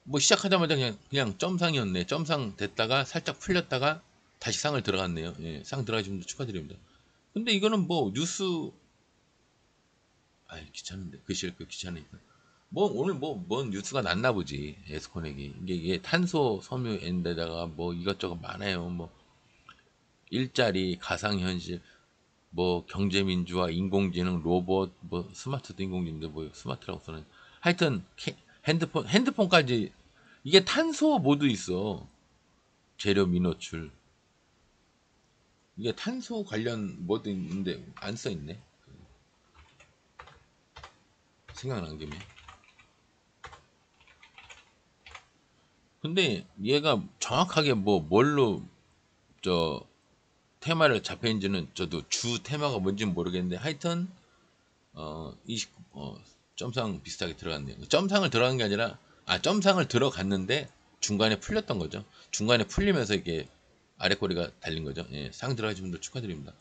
뭐 시작하자마자 그냥 점상이었네. 점상 됐다가 살짝 풀렸다가 다시 상을 들어갔네요. 예, 상 들어가시면 축하드립니다. 근데 이거는 뭐 뉴스 귀찮은데 글씨 읽기 귀찮으니까 뭐 오늘 뭔 뉴스가 났나 보지. 에스코넥이 이게 탄소 섬유인데다가 뭐 이것저것 많아요. 뭐 일자리 가상현실 뭐 경제민주화 인공지능 로봇 뭐 스마트도 인공지능인데 뭐 스마트라고 써는 하여튼 핸드폰까지 이게 탄소 모두 있어. 재료 미노출 이게 탄소 관련 뭐도 있는데 안 써 있네. 생각난 김에. 근데 얘가 정확하게 뭘로 저 테마를 잡혀있는지는 저도 주 테마가 뭔지는 모르겠는데 하여튼 29 점상 비슷하게 들어갔네요. 점상을 들어간 게 아니라 점상을 들어갔는데 중간에 풀렸던 거죠. 중간에 풀리면서 이게 아래 꼬리가 달린 거죠. 예, 상 들어가신 분들 축하드립니다.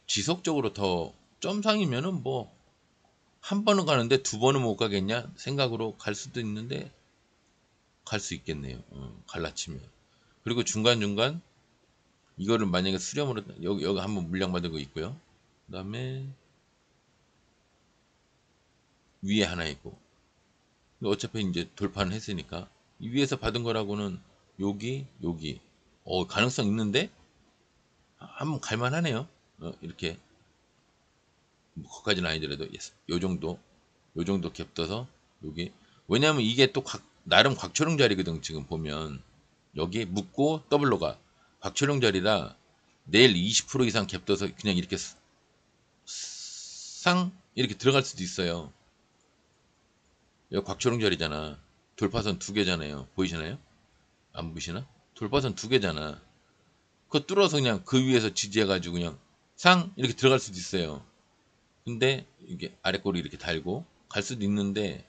지속적으로 더 점상이면은 뭐 한 번은 가는데 두 번은 못 가겠냐 생각으로 갈 수도 있는데 갈 수 있겠네요. 갈라치면. 그리고 중간중간 이거를 만약에 수렴으로 여기 한번 물량 받은 거 있고요. 그다음에 위에 하나 있고. 어차피 이제 돌파는 했으니까 이 위에서 받은 거라고는 여기 가능성 있는데 한번 갈만하네요. 이렇게 뭐 거기까지는 아니더라도 요 정도 갭 떠서 여기 왜냐면 이게 또 나름 곽초령 자리거든. 지금 보면 여기 묶고 더블로 가 곽초령 자리라 내일 20% 이상 갭 떠서 그냥 이렇게 상 이렇게 들어갈 수도 있어요. 여기 곽초롱 자리잖아. 돌파선 두 개잖아요. 보이시나요? 안 보이시나? 돌파선 두 개잖아. 그거 뚫어서 그냥 그 위에서 지지해가지고 그냥 상 이렇게 들어갈 수도 있어요. 근데 이게 아래 꼬리 이렇게 달고 갈 수도 있는데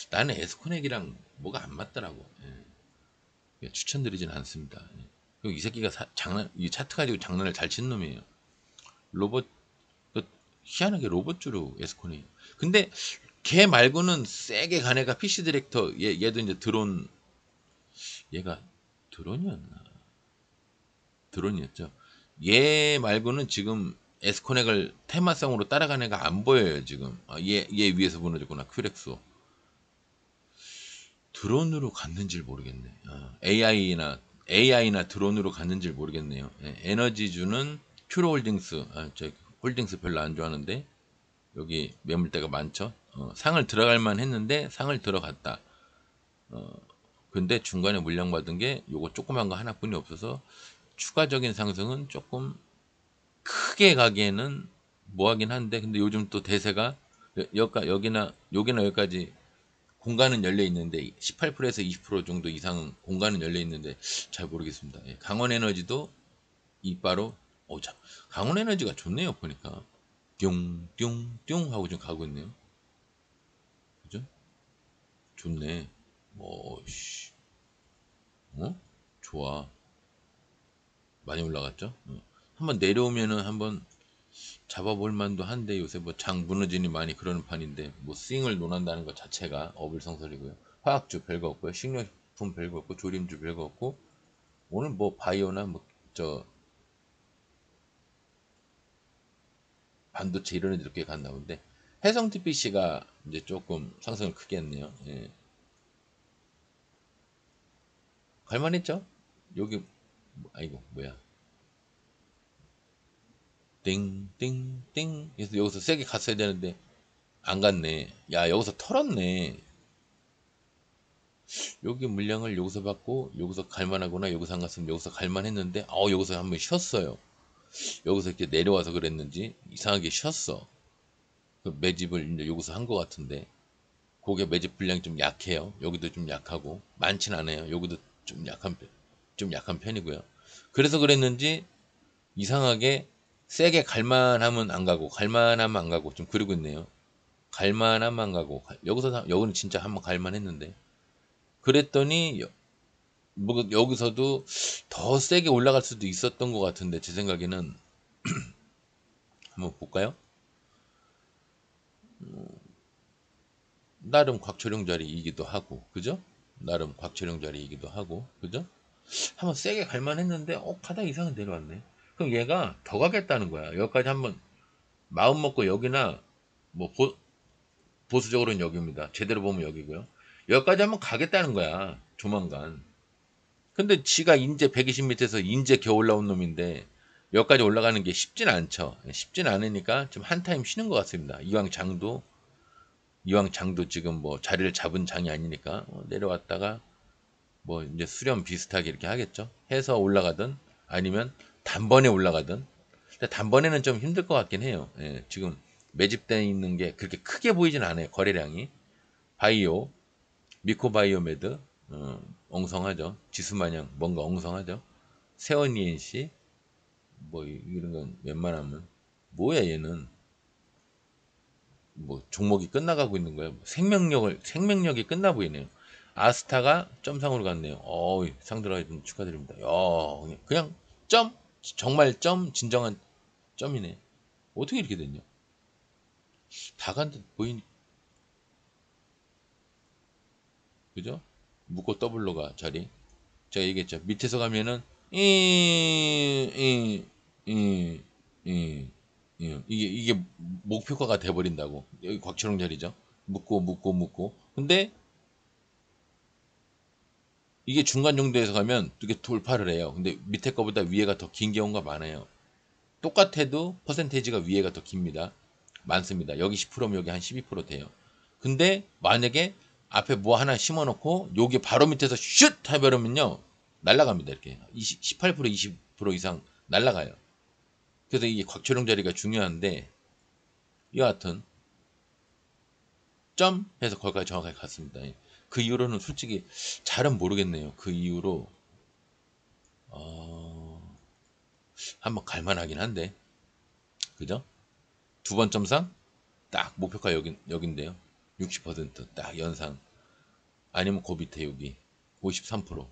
나는 에스코넥이랑 뭐가 안 맞더라고. 예. 추천드리진 않습니다. 예. 그리고 이 새끼가 이 차트 가지고 장난을 잘 치는 놈이에요. 로봇, 희한하게 로봇주로 에스코넥. 근데 걔 말고는 세게 간 애가 PC 디렉터, 얘도 이제 드론, 얘가 드론이었나? 드론이었죠. 얘 말고는 지금 에스코넥을 테마성으로 따라가는 애가 안 보여요, 지금. 얘 위에서 무너졌구나, 큐렉소. 드론으로 갔는지 모르겠네. AI나 드론으로 갔는지 모르겠네요. 예, 에너지주는 큐로홀딩스, 저 홀딩스 별로 안 좋아하는데, 여기 매물대가 많죠. 상을 들어갈만 했는데, 상을 들어갔다. 근데 중간에 물량받은 게 요거 조그만 거 하나뿐이 없어서, 추가적인 상승은 조금 크게 가기에는 뭐하긴 한데, 근데 요즘 또 대세가 여기나 여기까지 공간은 열려 있는데 18%에서 20% 정도 이상은 공간은 열려 있는데 잘 모르겠습니다. 예, 강원에너지도 이바로 강원에너지가 좋네요. 보니까 뿅뿅뿅 하고 좀 가고 있네요. 그죠? 좋네. 씨, 좋아. 많이 올라갔죠? 한번 내려오면은 한번 잡아볼 만도 한데 요새 뭐 장 무너지니 많이 그러는 판인데 뭐 스윙을 논한다는 것 자체가 어불성설이고요. 화학주 별거 없고요. 식료품 별거 없고 조림주 별거 없고 오늘 뭐 바이오나 뭐 저 반도체 이런 애들 꽤 갔나 본데 해성 TPC가 이제 조금 상승을 크게 했네요. 예. 갈만했죠? 여기 아이고 뭐야 띵띵띵 그래서 여기서 세게 갔어야 되는데 안 갔네. 야 여기서 털었네. 여기 물량을 여기서 받고 여기서 갈만하구나 여기서 안 갔으면 여기서 갈만했는데 여기서 한번 쉬었어요. 여기서 이렇게 내려와서 그랬는지 이상하게 쉬었어. 그 매집을 이제 여기서 한 것 같은데 고개 매집 분량이 좀 약해요. 여기도 좀 약하고 많진 않아요. 여기도 좀 약한 편이고요. 그래서 그랬는지 이상하게 세게 갈만하면 안 가고 갈만하면 안 가고 좀 그러고 있네요. 갈만하면 안 가고 여기는 진짜 한번 갈만했는데 그랬더니 뭐 여기서도 더 세게 올라갈 수도 있었던 것 같은데 제 생각에는 한번 볼까요? 나름 곽철용 자리이기도 하고 그죠? 나름 곽철용 자리이기도 하고 그죠? 한번 세게 갈만 했는데 가다 이상은 내려왔네. 그럼 얘가 더 가겠다는 거야. 여기까지 한번 마음 먹고 여기나 뭐 보수적으로는 여기입니다. 제대로 보면 여기고요. 여기까지 한번 가겠다는 거야. 조만간. 근데 지가 인제 120m에서 인제 겨우 올라온 놈인데 여기까지 올라가는 게 쉽진 않죠. 쉽진 않으니까 좀 한 타임 쉬는 것 같습니다. 이왕 장도 지금 뭐 자리를 잡은 장이 아니니까 내려왔다가 뭐 이제 수렴 비슷하게 이렇게 하겠죠. 해서 올라가든 아니면 단번에 올라가든. 근데 단번에는 좀 힘들 것 같긴 해요. 예, 지금 매집되어 있는 게 그렇게 크게 보이진 않아요. 거래량이. 바이오, 미코바이오메드, 엉성하죠. 지수마냥 뭔가 엉성하죠. 세원이엔씨, 뭐 이런 건 웬만하면 뭐야 얘는 뭐 종목이 끝나가고 있는 거야. 생명력이 끝나 보이네요. 아스타가 점상으로 갔네요. 상 들어가 좀 축하드립니다. 야, 그냥 점 정말 진정한 점이네. 어떻게 이렇게 됐냐? 다 간 듯 보이니 그죠? 묶고 더블로 가 자리. 제가 얘기했죠. 밑에서 가면은 이게 목표가가 돼버린다고. 여기 곽철웅 자리죠. 묶고. 근데 이게 중간 정도에서 가면 이게 돌파를 해요. 근데 밑에 거보다 위에가 더 긴 경우가 많아요. 똑같아도 퍼센테이지가 위에가 더 깁니다. 많습니다. 여기 10%면 여기 한 12% 돼요. 근데 만약에 앞에 뭐 하나 심어놓고 여기 바로 밑에서 슛 해버리면요 날라갑니다. 이렇게 18% 20% 이상 날라가요. 그래서 이게 곽철용 자리가 중요한데 여하튼 점 해서 거기까지 정확하게 갔습니다. 예. 그 이후로는 솔직히 잘은 모르겠네요. 그 이후로 한번 갈만하긴 한데, 그죠? 두 번 점상 딱 목표가 여긴데요. 60%딱 연상. 아니면 그 밑에 여기 53%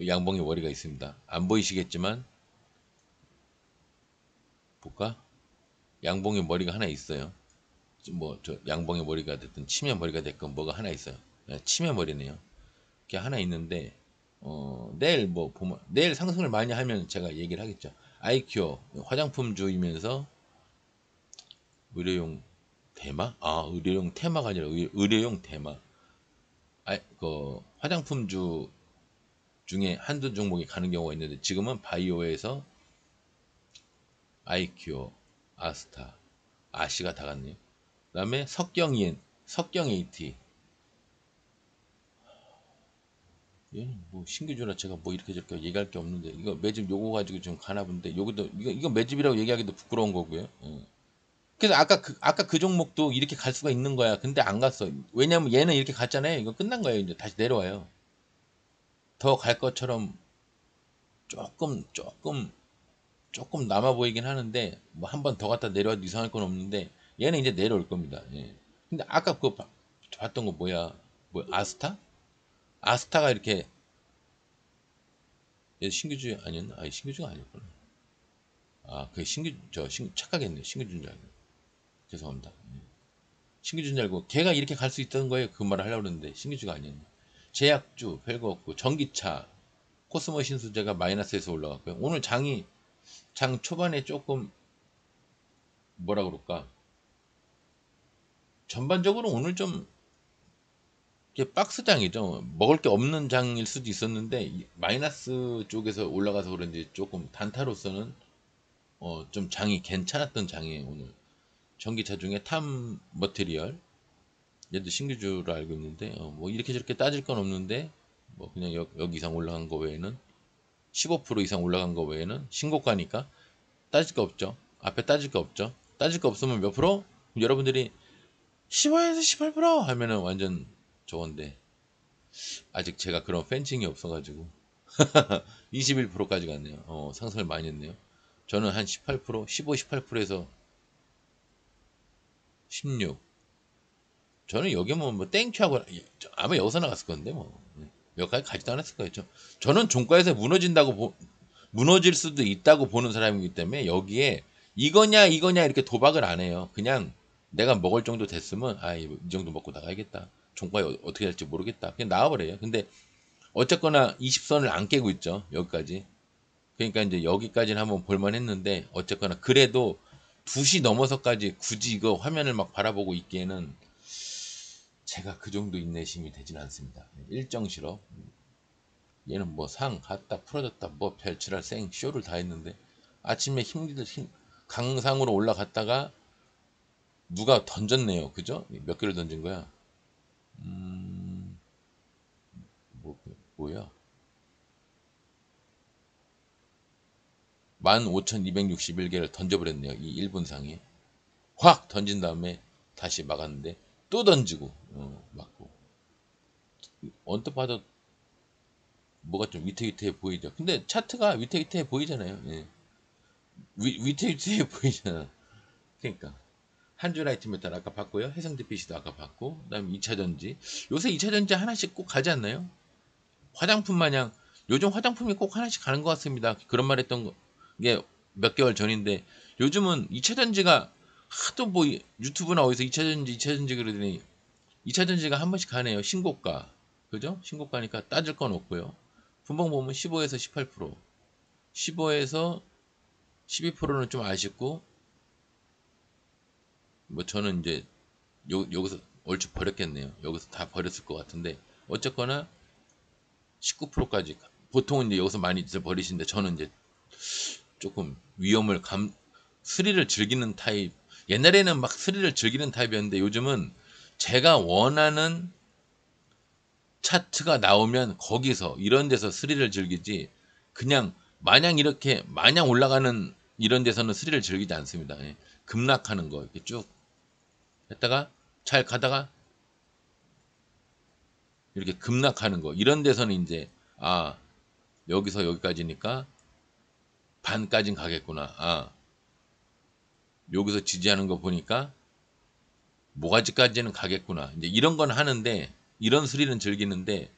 양봉의 머리가 있습니다. 안 보이시겠지만 볼까? 양봉의 머리가 하나 있어요. 뭐 저 양봉의 머리가 됐든 치매 머리가 됐건 뭐가 하나 있어요. 치매 머리네요. 그게 하나 있는데 내일 뭐 보면 내일 상승을 많이 하면 제가 얘기를 하겠죠. 아이큐어 화장품주이면서 의료용 대마? 의료용 테마가 아니라 의료용 대마. 그 화장품주 중에 한두 종목이 가는 경우가 있는데 지금은 바이오에서 아이큐어, 아스타, 아시가 다 갔네요. 그다음에 석경 AT. 얘는 뭐 신규주나 제가 뭐 이렇게 저렇게 얘기할 게 없는데 이거 매집 요거 가지고 좀 가나 본데 여기도 이거 매집이라고 얘기하기도 부끄러운 거고요. 그래서 아까 그 종목도 이렇게 갈 수가 있는 거야. 근데 안 갔어. 왜냐면 얘는 이렇게 갔잖아요. 이거 끝난 거예요. 이제 다시 내려와요. 더 갈 것처럼 조금 남아 보이긴 하는데 뭐 한 번 더 갔다 내려와도 이상할 건 없는데 얘는 이제 내려올 겁니다. 예. 근데 아까 그거 봤던 거 뭐야? 뭐 아스타? 아스타가 이렇게 얘 신규주 아니었나? 아니 신규주가 아니었구나. 그 착각했네. 신규주인 줄 알고. 죄송합니다. 신규주인 줄 알고 걔가 이렇게 갈 수 있다는 거예요. 그 말을 하려고 했는데 신규주가 아니었네. 제약주 별거 없고 전기차 코스모 신수제가 마이너스에서 올라갔고요. 오늘 장 초반에 조금 뭐라 그럴까? 전반적으로 오늘 좀 이게 박스장이죠. 먹을 게 없는 장일 수도 있었는데 마이너스 쪽에서 올라가서 그런지 조금 단타로서는 좀 장이 괜찮았던 장이에요. 오늘 전기차 중에 탐 머티리얼 얘도 신규주로 알고 있는데 뭐 이렇게 저렇게 따질 건 없는데 뭐 그냥 여기 이상 올라간 거 외에는 15% 이상 올라간 거 외에는 신고가니까 따질 거 없죠. 앞에 따질 거 없죠. 따질 거 없으면 몇 프로? 여러분들이 15에서 18% 하면은 완전 좋은데 아직 제가 그런 팬층이 없어가지고 21%까지 갔네요. 상승을 많이 했네요. 저는 한 18%, 15, 18%에서 16. 저는 여기 뭐 땡큐하고 아마 여기서 나갔을 건데 뭐 여기까지 가지도 않았을 거예요. 저는 종가에서 무너질 수도 있다고 보는 사람이기 때문에 여기에 이거냐 이렇게 도박을 안 해요. 그냥 내가 먹을 정도 됐으면 이 정도 먹고 나가야겠다. 종가에 어떻게 될지 모르겠다. 그냥 나와버려요. 근데 어쨌거나 20선을 안 깨고 있죠. 여기까지. 그러니까 이제 여기까지는 한번 볼만 했는데 어쨌거나 그래도 2시 넘어서까지 굳이 이거 화면을 막 바라보고 있기에는 제가 그 정도 인내심이 되지는 않습니다. 일정 싫어. 얘는 뭐 상 갔다 풀어졌다 뭐 별칠할 생 쇼를 다 했는데 아침에 강상으로 올라갔다가 누가 던졌네요. 그죠? 몇 개를 던진 거야? 뭐야? 15,261개를 던져버렸네요. 이 1분상에. 확 던진 다음에 다시 막았는데 또 던지고 맞고 언뜻 봐도 뭐가 좀 위태위태해 보이죠. 근데 차트가 위태위태해 보이잖아요. 예. 위태위태해 보이잖아. 그러니까 한주라이트 메탈 아까 봤고요. 해성DPC도 아까 봤고 그다음에 2차전지 요새 2차전지 하나씩 꼭 가지 않나요? 화장품 마냥 요즘 화장품이 꼭 하나씩 가는 것 같습니다. 그런 말 했던 게 몇 개월 전인데 요즘은 2차전지가 하도 뭐 유튜브나 어디서 2차전지 그러더니 2차전지가 한 번씩 가네요. 신고가. 그죠? 신고가니까 따질 건 없고요. 분봉 보면 15에서 18%, 15에서 12%는 좀 아쉽고 뭐 저는 이제 여기서 얼추 버렸겠네요. 여기서 다 버렸을 것 같은데 어쨌거나 19%까지 보통은 이제 여기서 많이 버리시는데 저는 이제 조금 스릴을 즐기는 타입. 옛날에는 막 스릴을 즐기는 타입이었는데 요즘은 제가 원하는 차트가 나오면 거기서 이런 데서 스릴을 즐기지 그냥 마냥 올라가는 이런 데서는 스릴을 즐기지 않습니다. 예. 급락하는 거 이렇게 쭉 했다가 잘 가다가 이렇게 급락하는 거, 이런 데서는 이제 여기서 여기까지니까 반까진 가겠구나. 여기서 지지하는 거 보니까 모가지까지는 가겠구나. 이제 이런 건 하는데, 이런 스릴은 즐기는데,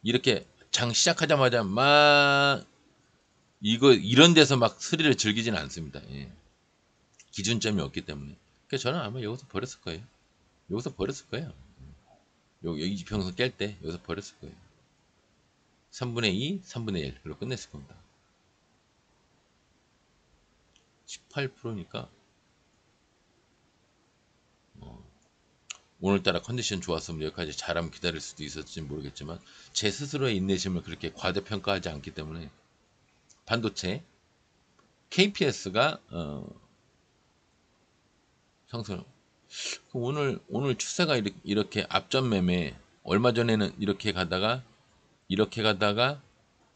이렇게 장 시작하자마자 막 이런 데서 막 스릴을 즐기지는 않습니다. 예. 기준점이 없기 때문에. 그래서 저는 아마 여기서 버렸을 거예요. 여기서 버렸을 거예요. 여기 이평선 깰 때 여기서 버렸을 거예요. 3분의 2, 3분의 1로 끝냈을 겁니다. 18%니까 오늘따라 컨디션 좋았으면 여기까지 잘하면 기다릴 수도 있었을지 모르겠지만, 제 스스로의 인내심을 그렇게 과대평가하지 않기 때문에. 반도체 KPS가 상승. 오늘 추세가 이렇게 앞전 매매, 얼마 전에는 이렇게 가다가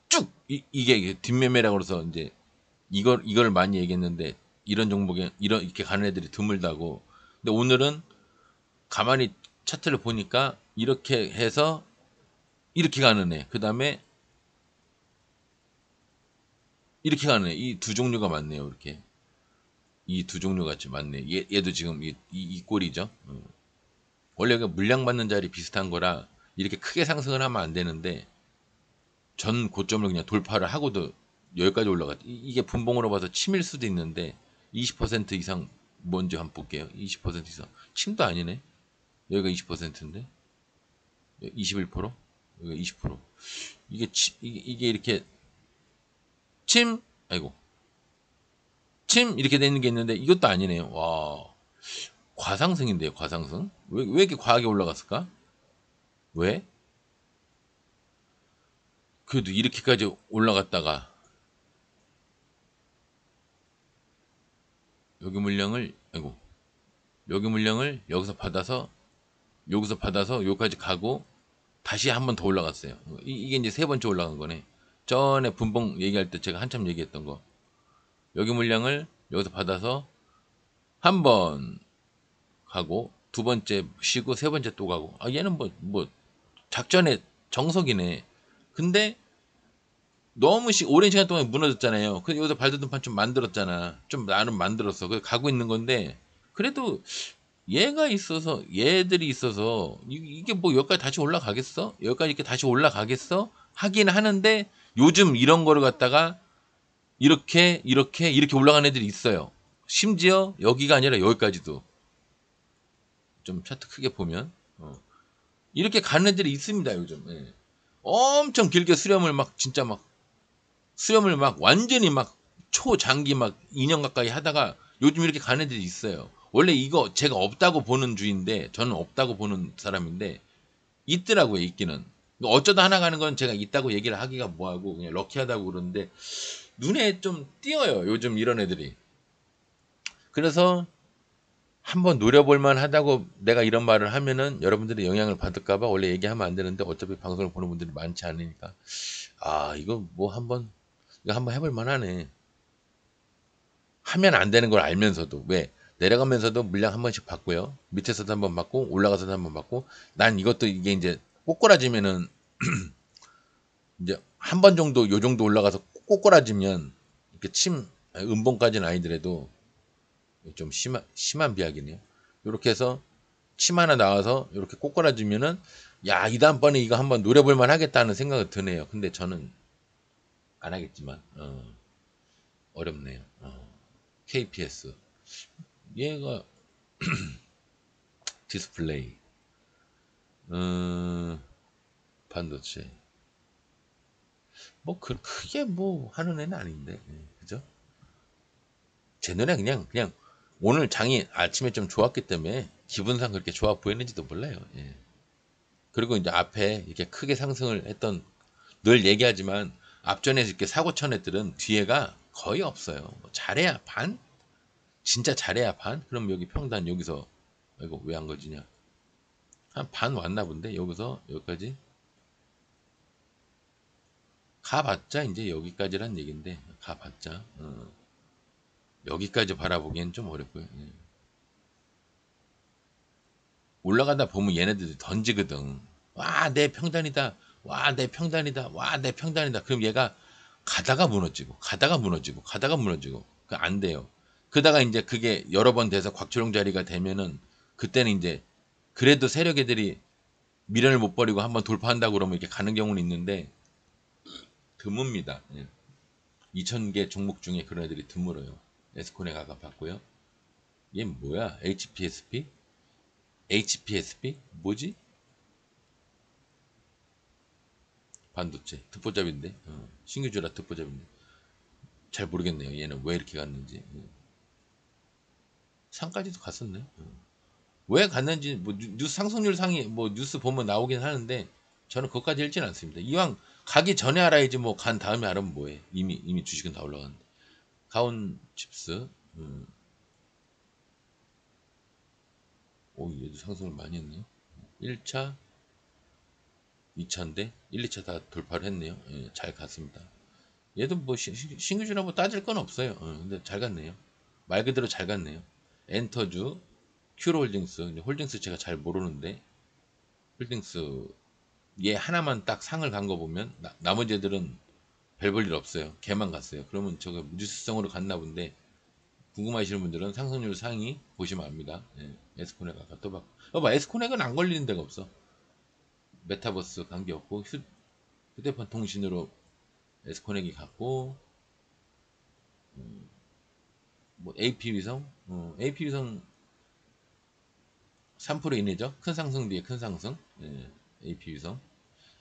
쭉 이게 뒷매매라고 그래서 이제 이걸 많이 얘기했는데, 이런 종목에 이렇게 가는 애들이 드물다고. 근데 오늘은 가만히 차트를 보니까 이렇게 해서 이렇게 가는 애, 그 다음에 이렇게 가는 애, 이 두 종류가 많네요. 이렇게 이 두 종류가 좀 많네. 얘도 지금 이 꼴이죠. 원래 그 물량 받는 자리 비슷한 거라 이렇게 크게 상승을 하면 안 되는데, 전 고점을 그냥 돌파를 하고도 여기까지 올라갔. 이게 분봉으로 봐서 침일 수도 있는데, 20% 이상 뭔지 한번 볼게요. 20% 이상 침도 아니네. 여기가 20%인데 21%, 여기가 20%. 이게 이렇게 침, 아이고, 침 이렇게 되는 게 있는데 이것도 아니네요. 와, 과상승인데요. 과상승. 왜 이렇게 과하게 올라갔을까? 왜? 그래도 이렇게까지 올라갔다가 여기 물량을, 아이고, 여기 물량을 여기서 받아서 여기까지 가고 다시 한 번 더 올라갔어요. 이게 이제 세 번째 올라간 거네. 전에 분봉 얘기할 때 제가 한참 얘기했던 거. 여기 물량을 여기서 받아서 한 번 가고, 두 번째 쉬고, 세 번째 또 가고. 얘는 뭐 작전의 정석이네. 근데 너무 오랜 시간 동안 무너졌잖아요. 그래서 여기서 발돋움 판 좀 만들었잖아. 좀 나름 만들었어. 그래서 가고 있는 건데, 그래도 얘들이 있어서 이게 뭐 여기까지 다시 올라가겠어? 여기까지 이렇게 다시 올라가겠어? 하긴 하는데, 요즘 이런 거를 갖다가 이렇게 올라가는 애들이 있어요. 심지어 여기가 아니라 여기까지도. 좀 차트 크게 보면 이렇게 가는 애들이 있습니다. 요즘. 예. 엄청 길게 수렴을 막 완전히 막 초장기 막 2년 가까이 하다가 요즘 이렇게 가는 애들이 있어요. 원래 이거 제가 없다고 보는 주인데, 저는 없다고 보는 사람인데, 있더라고요. 있기는. 어쩌다 하나 가는 건 제가 있다고 얘기를 하기가 뭐하고 그냥 럭키하다고 그러는데, 눈에 좀 띄어요. 요즘 이런 애들이. 그래서 한번 노려볼만 하다고 내가 이런 말을 하면은 여러분들이 영향을 받을까봐 원래 얘기하면 안 되는데, 어차피 방송을 보는 분들이 많지 않으니까, 이거 한번 해볼만 하네. 하면 안 되는 걸 알면서도. 왜? 내려가면서도 물량 한 번씩 받고요. 밑에서도 한 번 받고, 올라가서도 한 번 받고. 난 이것도 이게 이제 꼬꾸라지면은 이제 한 번 정도, 요 정도 올라가서 꼬꾸라지면, 이렇게 음봉까지는 아니더라도 좀 심한 비약이네요. 이렇게 해서 침 하나 나와서 이렇게 꼬꾸라지면은, 야, 이 다음번에 이거 한번 노려볼만 하겠다는 생각이 드네요. 근데 저는 안 하겠지만, 어렵네요. KPS. 얘가 디스플레이, 반도체. 뭐 크게 뭐 하는 애는 아닌데, 그죠? 제 눈에 그냥 오늘 장이 아침에 좀 좋았기 때문에 기분상 그렇게 좋아 보이는지도 몰라요. 예. 그리고 이제 앞에 이렇게 크게 상승을 했던, 늘 얘기하지만 앞전에 이렇게 사고 친 애들은 뒤에가 거의 없어요. 뭐 잘해야 반? 진짜 잘해야 반? 그럼 여기 평단 여기서, 이거 왜 안 거지냐? 한 반 왔나 본데, 여기서 여기까지 가봤자 이제 여기까지란 얘긴데, 가봤자 여기까지 바라보기엔 좀 어렵고요. 예. 올라가다 보면 얘네들이 던지거든. 와, 내 평단이다. 와, 내 평단이다. 와, 내 평단이다. 그럼 얘가 가다가 무너지고, 가다가 무너지고, 가다가 무너지고. 그 안 돼요. 그러다가 이제 그게 여러 번 돼서 곽초롱 자리가 되면은 그때는 이제 그래도 세력 애들이 미련을 못 버리고 한번 돌파한다고 그러면 이렇게 가는 경우는 있는데 드뭅니다. 예. 2,000개 종목 중에 그런 애들이 드물어요. 에스코네가가 봤고요. 얘 뭐야? HPSP? HPSP? 뭐지? 반도체. 듣보잡인데. 신규주라 듣보잡인데. 잘 모르겠네요. 얘는 왜 이렇게 갔는지. 상까지도 갔었네. 왜 갔는지 뭐 뉴스 상승률 상이 뭐 뉴스 보면 나오긴 하는데 저는 그것까지 읽지는 않습니다. 이왕 가기 전에 알아야지 뭐 간 다음에 알으면 뭐해. 이미 주식은 다 올라갔는데. 가온 칩스. 오, 얘도 상승을 많이 했네요. 1차, 2차인데 1, 2차 다 돌파를 했네요. 예, 잘 갔습니다. 얘도 뭐 신규주라고 따질 건 없어요. 근데 잘 갔네요. 말 그대로 잘 갔네요. 엔터주, 큐로홀딩스, 홀딩스 제가 잘 모르는데 홀딩스 얘 하나만 딱 상을 간 거 보면 나머지 애들은 별 볼 일 없어요. 걔만 갔어요. 그러면 저거 뉴스성으로 갔나 본데 궁금하시는 분들은 상승률 상위 보시면 압니다. 예, 에스코넥 아까 또 봐. 에스코넥은 안 걸리는 데가 없어. 메타버스 관계없고 휴대폰 통신으로 에스코넥이 갔고 뭐 AP 위성, AP 위성 3% 이내죠. 큰 상승 뒤에 큰 상승. 예, AP 위성.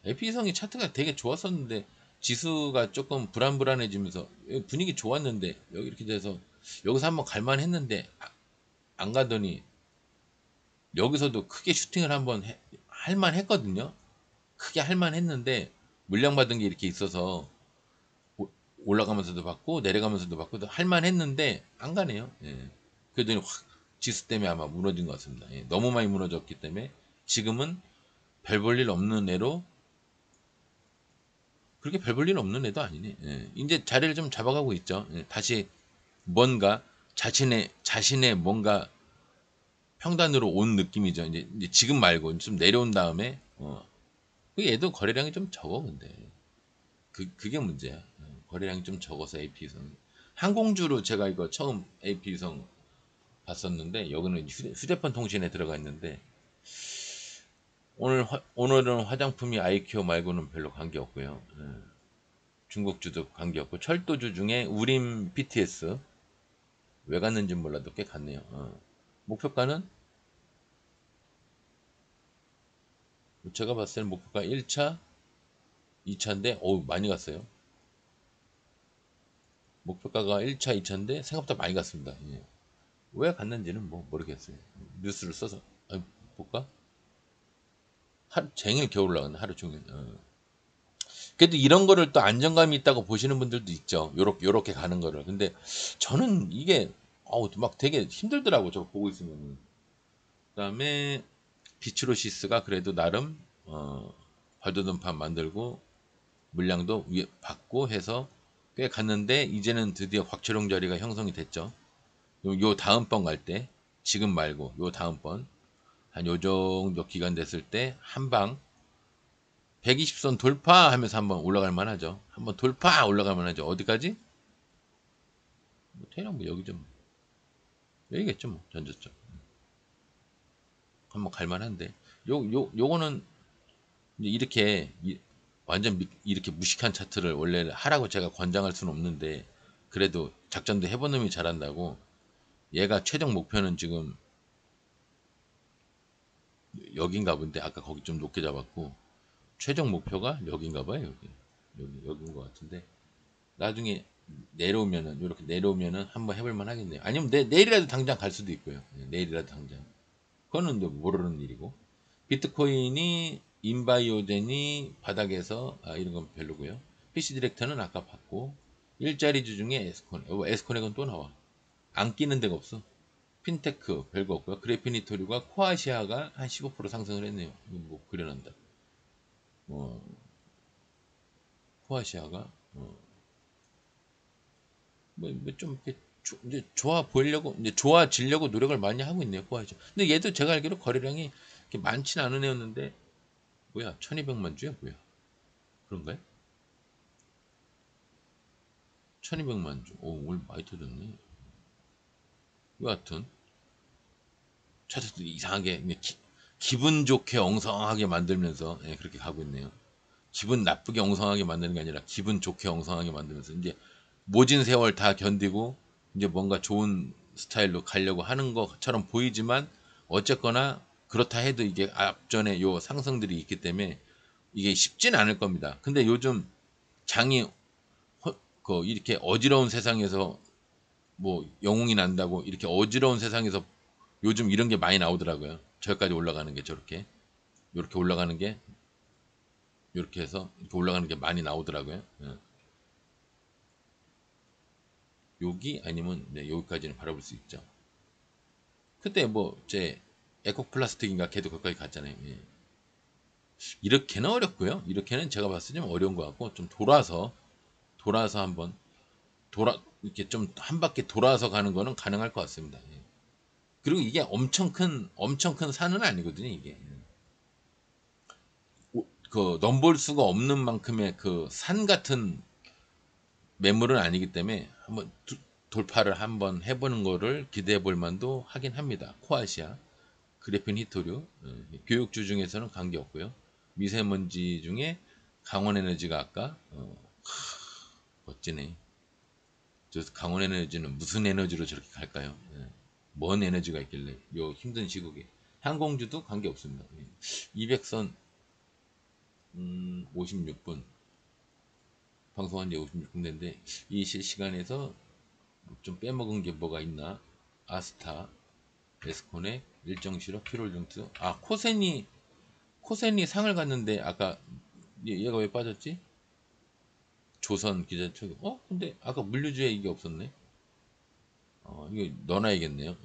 AP 위성이 차트가 되게 좋았었는데 지수가 조금 불안불안해지면서 분위기 좋았는데 여기 이렇게 돼서 여기서 한번 갈만 했는데 안 가더니 여기서도 크게 슈팅을 한번 할만 했거든요. 크게 할만 했는데 물량 받은 게 이렇게 있어서 올라가면서도 받고 내려가면서도 받고 할만 했는데 안 가네요. 예. 그러더니 확 지수 때문에 아마 무너진 것 같습니다. 예. 너무 많이 무너졌기 때문에 지금은 별 볼 일 없는 애로 그렇게 별 볼 일 없는 애도 아니네. 예. 이제 자리를 좀 잡아가고 있죠. 예. 다시 뭔가 자신의 뭔가 평단으로 온 느낌이죠. 이제 지금 말고 좀 내려온 다음에 그 얘도 거래량이 좀 적어 근데 그게 문제야. 거래량이 좀 적어서 AP성 항공주로 제가 이거 처음 AP성 봤었는데 여기는 휴대폰 통신에 들어가 있는데 오늘은 화장품이 아이큐 말고는 별로 관계 없고요. 중국주도 관계 없고 철도주 중에 우림 BTS 왜 갔는지 몰라도 꽤 갔네요. 목표가는 제가 봤을 때는 목표가 1차, 2차인데 많이 갔어요. 목표가가 1차, 2차인데 생각보다 많이 갔습니다. 예. 왜 갔는지는 뭐 모르겠어요. 뉴스를 써서 볼까? 하루 종일 겨울 나갔네 하루 종일. 그래도 이런 거를 또 안정감이 있다고 보시는 분들도 있죠. 요렇게 가는 거를. 근데 저는 이게 막 되게 힘들더라고. 저거 보고 있으면. 그다음에 비츠로시스가 그래도 나름 발도전판 만들고 물량도 위에 받고 해서 꽤 갔는데 이제는 드디어 곽철용 자리가 형성이 됐죠. 요 다음번 갈 때 지금 말고 요 다음번 한 요 정도 기간 됐을 때 한방 120선 돌파하면서 한번 올라갈 만하죠. 한번 돌파 올라갈 만하죠. 어디까지? 대략 뭐 여기 좀 여기겠죠 뭐 전저점 한번 갈 만한데 요거는 이제 이렇게 완전 이렇게 무식한 차트를 원래 하라고 제가 권장할 수는 없는데 그래도 작전도 해본 놈이 잘한다고 얘가 최종 목표는 지금 여긴가 본데 아까 거기 좀 높게 잡았고 최종 목표가 여긴가 봐요 여기인 것 같은데 나중에 내려오면은 이렇게 내려오면은 한번 해볼만 하겠네요. 아니면 내일이라도 당장 갈 수도 있고요. 내일이라도 당장. 그거는 이제 모르는 일이고. 비트코인이 인바이오젠이 바닥에서 이런 건 별로고요. PC 디렉터는 아까 봤고 일자리주 중에 에스코넥은 또 나와. 안 끼는 데가 없어. 핀테크 별거 없고요. 그래피니토류가 코아시아가 한 15% 상승을 했네요. 뭐 그려난다. 어, 코아시아가 뭐좀 이렇게 이제 좋아 보이려고 이제 좋아지려고 노력을 많이 하고 있네요. 코아죠. 근데 얘도 제가 알기로 거래량이 그렇게 많지는 않은 애였는데 뭐야 1200만 주야 뭐야 그런가요? 1200만 주. 오 오늘 많이 터졌네. 여하튼 차트도 이상하게 기분 좋게 엉성하게 만들면서 예, 그렇게 가고 있네요. 기분 나쁘게 엉성하게 만드는 게 아니라 기분 좋게 엉성하게 만들면서 이제 모진 세월 다 견디고 이제 뭔가 좋은 스타일로 가려고 하는 것처럼 보이지만 어쨌거나 그렇다 해도 이게 앞전에 요 상승들이 있기 때문에 이게 쉽지는 않을 겁니다. 근데 요즘 장이 이렇게 어지러운 세상에서 뭐 영웅이 난다고 이렇게 어지러운 세상에서 요즘 이런 게 많이 나오더라고요. 저기까지 올라가는 게 저렇게 이렇게 올라가는 게 이렇게 해서 이렇게 올라가는 게 많이 나오더라고요. 예. 여기 아니면 네, 여기까지는 바라볼 수 있죠. 그때 뭐 제 에코 플라스틱인가 걔도 거기까지 갔잖아요. 예. 이렇게는 어렵고요. 이렇게는 제가 봤을 때 좀 어려운 것 같고 좀 돌아서 한번 이렇게 좀 한 바퀴 돌아서 가는 거는 가능할 것 같습니다. 예. 그리고 이게 엄청 큰 산은 아니거든요. 이게 그 넘볼 수가 없는 만큼의 그 산 같은 매물은 아니기 때문에 한번 돌파를 한번 해보는 거를 기대해 볼 만도 하긴 합니다. 코아시아, 그래핀 히토류, 교육주 중에서는 관계없고요. 미세먼지 중에 강원에너지가 아까 멋지네. 저 강원에너지는 무슨 에너지로 저렇게 갈까요? 예. 뭔 에너지가 있길래 요 힘든 시국에 항공주도 관계없습니다. 200선 56분 방송한 지 56분인데 이 실시간에서 좀 빼먹은 게 뭐가 있나? 아스타, 에스코넥, 일정실업, 피롤중트. 아 코센이 상을 갔는데 아까 얘가 왜 빠졌지? 조선 기자 쪽. 근데 아까 물류주에 이게 없었네. 이거 넣어놔야겠네요.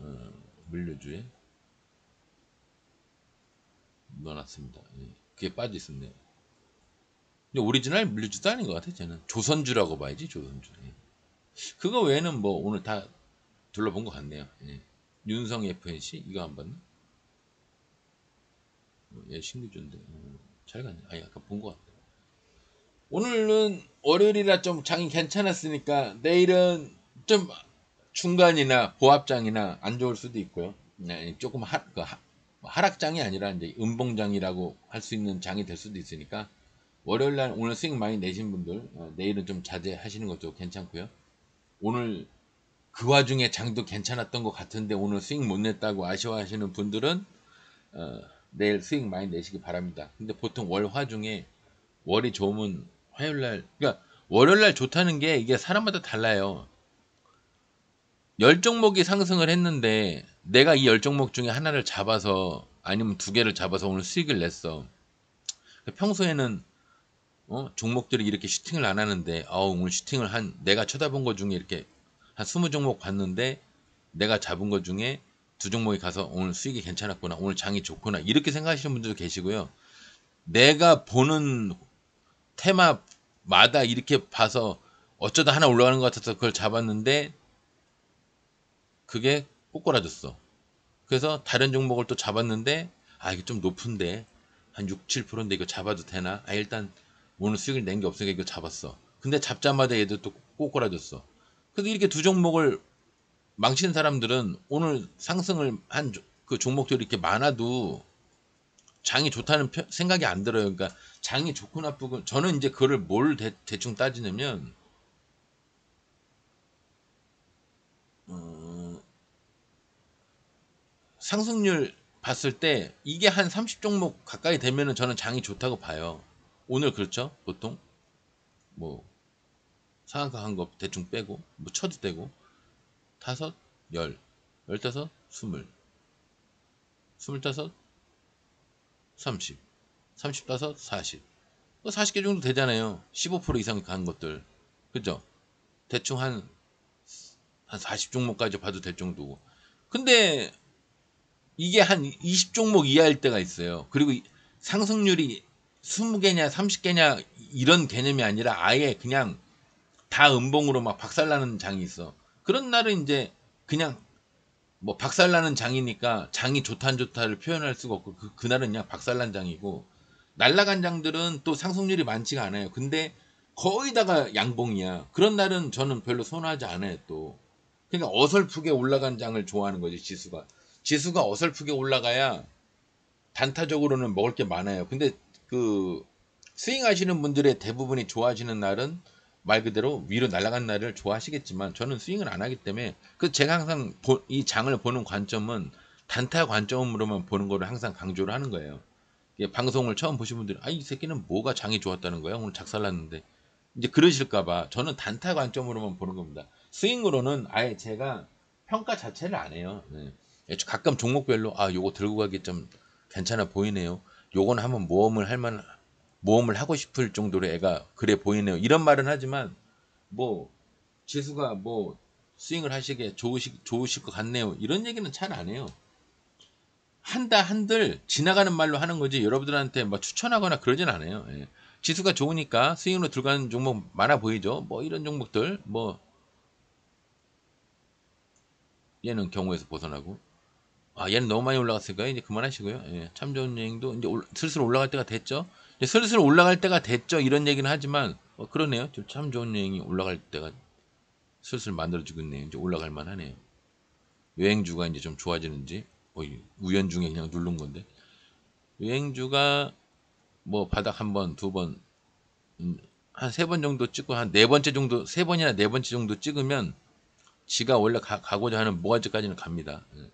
물류주에 넣어놨습니다. 예. 그게 빠져 있었네요. 근데 오리지널 물류주도 아닌 것 같아. 저는 조선주라고 봐야지 조선주. 예. 그거 외에는 뭐 오늘 다 둘러본 것 같네요. 예. 윤성 FNC 이거 한 번. 얘 신규주인데 잘 갔네. 아니 아까 본 것 같아. 오늘은 월요일이라 좀 장이 괜찮았으니까 내일은 좀 중간이나 보합장이나 안 좋을 수도 있고요. 네, 조금 하락장이 아니라 이제 음봉장이라고 할 수 있는 장이 될 수도 있으니까 월요일 날 오늘 수익 많이 내신 분들 내일은 좀 자제하시는 것도 괜찮고요. 오늘 그 와중에 장도 괜찮았던 것 같은데 오늘 수익 못 냈다고 아쉬워하시는 분들은 어, 내일 수익 많이 내시기 바랍니다. 근데 보통 월화 중에 월이 좋으면 화요일 날 그러니까 월요일 날 좋다는 게 이게 사람마다 달라요. 열 종목이 상승을 했는데 내가 이 열 종목 중에 하나를 잡아서 아니면 두 개를 잡아서 오늘 수익을 냈어. 평소에는 종목들이 이렇게 슈팅을 안 하는데 오늘 슈팅을 한 내가 쳐다본 것 중에 이렇게 한 20종목 봤는데 내가 잡은 것 중에 두 종목이 가서 오늘 수익이 괜찮았구나. 오늘 장이 좋구나. 이렇게 생각하시는 분들도 계시고요. 내가 보는 테마마다 이렇게 봐서 어쩌다 하나 올라가는 것 같아서 그걸 잡았는데 그게 꼬꾸라졌어. 그래서 다른 종목을 또 잡았는데 이게 좀 높은데 한 6, 7%인데 이거 잡아도 되나? 일단 오늘 수익을 낸 게 없으니까 이거 잡았어. 근데 잡자마자 얘도 또 꼬꾸라졌어. 그래서 이렇게 두 종목을 망치는 사람들은 오늘 상승을 한 그 종목들이 이렇게 많아도 장이 좋다는 생각이 안 들어요. 그러니까 장이 좋고 나쁘고 저는 이제 그거를 뭘 대충 따지냐면 상승률 봤을 때 이게 한 30종목 가까이 되면은 저는 장이 좋다고 봐요. 오늘 그렇죠? 보통 뭐 상한가 한 거 대충 빼고 뭐 쳐도 되고 다섯, 열, 열다섯, 스물, 스물다섯, 30, 35, 40. 40개 정도 되잖아요. 15% 이상 간 것들. 그죠? 대충 한 40종목까지 봐도 될 정도고. 근데 이게 한 20종목 이하일 때가 있어요. 그리고 상승률이 20개냐 30개냐 이런 개념이 아니라 아예 그냥 다 음봉으로 막 박살나는 장이 있어. 그런 날은 이제 그냥 뭐 박살나는 장이니까 장이 좋다 안 좋다를 표현할 수가 없고 그날은 그냥 박살난 장이고, 날라간 장들은 또 상승률이 많지가 않아요. 근데 거의 다가 양봉이야. 그런 날은 저는 별로 선호하지 않아요 또. 그러니까 어설프게 올라간 장을 좋아하는 거지 지수가. 지수가 어설프게 올라가야 단타적으로는 먹을 게 많아요. 근데 그 스윙 하시는 분들의 대부분이 좋아하시는 날은 말 그대로 위로 날아간 날을 좋아하시겠지만, 저는 스윙을 안 하기 때문에 그 제가 항상 이 장을 보는 관점은 단타 관점으로만 보는 거를 항상 강조를 하는 거예요. 방송을 처음 보신 분들은 이 새끼는 뭐가 장이 좋았다는 거야 오늘 작살났는데, 이제 그러실까봐 저는 단타 관점으로만 보는 겁니다. 스윙으로는 아예 제가 평가 자체를 안 해요. 네. 가끔 종목별로 요거 들고 가기 좀 괜찮아 보이네요. 요건 한번 모험을 하고 싶을 정도로 애가 그래 보이네요. 이런 말은 하지만 뭐 지수가 뭐 스윙을 하시기에 좋으실 것 같네요. 이런 얘기는 잘 안 해요. 한다 한들 지나가는 말로 하는 거지 여러분들한테 뭐 추천하거나 그러진 않아요. 예. 지수가 좋으니까 스윙으로 들어가는 종목 많아 보이죠. 뭐 이런 종목들 뭐 얘는 경우에서 벗어나고, 얘는 너무 많이 올라갔을까요? 이제 그만하시고요. 예. 참 좋은 여행도 이제 슬슬 올라갈 때가 됐죠. 이제 슬슬 올라갈 때가 됐죠. 이런 얘기는 하지만 그러네요. 참 좋은 여행이 올라갈 때가 슬슬 만들어지고 있네요. 이제 올라갈 만하네요. 여행주가 이제 좀 좋아지는지 우연 중에 그냥 누른 건데, 여행주가 뭐 바닥 한 번, 두 번, 한 세 번 정도 찍고 한 네 번째 정도, 세 번이나 네 번째 정도 찍으면 지가 원래 가고자 하는 모가지까지는 갑니다. 예.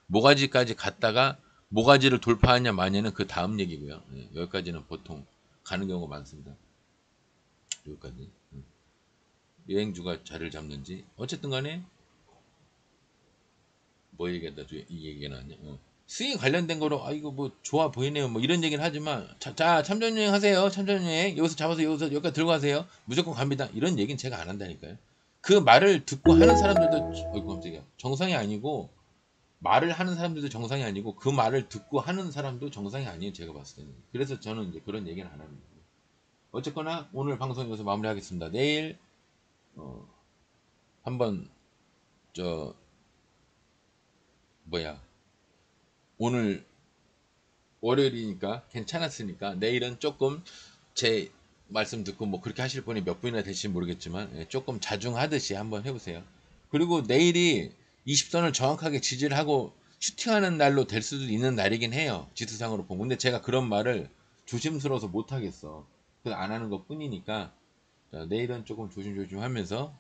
모가지까지 갔다가 모가지를 돌파하냐 마냐는 그 다음 얘기고요. 예. 여기까지는 보통 가는 경우가 많습니다. 여기까지. 여행주가 자리를 잡는지 어쨌든 간에 뭐 얘기하다 이 얘기가 나왔냐. 스윙 관련된 거로 이거 뭐 좋아 보이네요 뭐 이런 얘기는 하지만, 자 참전여행 하세요. 참전여행 여기서 잡아서 여기까지 들고 가세요. 무조건 갑니다. 이런 얘기는 제가 안 한다니까요. 그 말을 듣고 하는 사람들도 깜짝이야, 정상이 아니고, 말을 하는 사람들도 정상이 아니고 그 말을 듣고 하는 사람도 정상이 아니에요 제가 봤을 때는. 그래서 저는 이제 그런 얘기는 안 합니다. 어쨌거나 오늘 방송 여기서 마무리하겠습니다. 내일 한번 저 뭐야, 오늘 월요일이니까 괜찮았으니까 내일은 조금 제 말씀 듣고 뭐 그렇게 하실 분이 몇 분이나 되실지 모르겠지만 조금 자중하듯이 한번 해보세요. 그리고 내일이 20선을 정확하게 지지를 하고 슈팅하는 날로 될 수도 있는 날이긴 해요. 지수상으로 보면. 근데 제가 그런 말을 조심스러워서 못하겠어. 그래서 안 하는 것 뿐이니까 내일은 조금 조심조심 하면서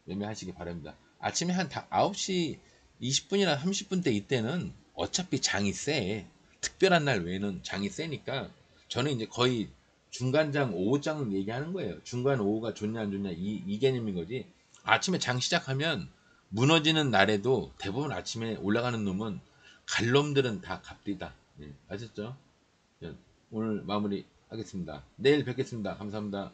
매매하시기 바랍니다. 아침에 한 9시 20분이나 30분 대 이때는 어차피 장이 세. 특별한 날 외에는 장이 세니까 저는 이제 거의 중간장 5장을 얘기하는 거예요. 중간 5가 좋냐 안 좋냐 이 개념인 거지. 아침에 장 시작하면 무너지는 날에도 대부분 아침에 올라가는 놈은 갈 놈들은 다 값디다. 아셨죠? 오늘 마무리 하겠습니다. 내일 뵙겠습니다. 감사합니다.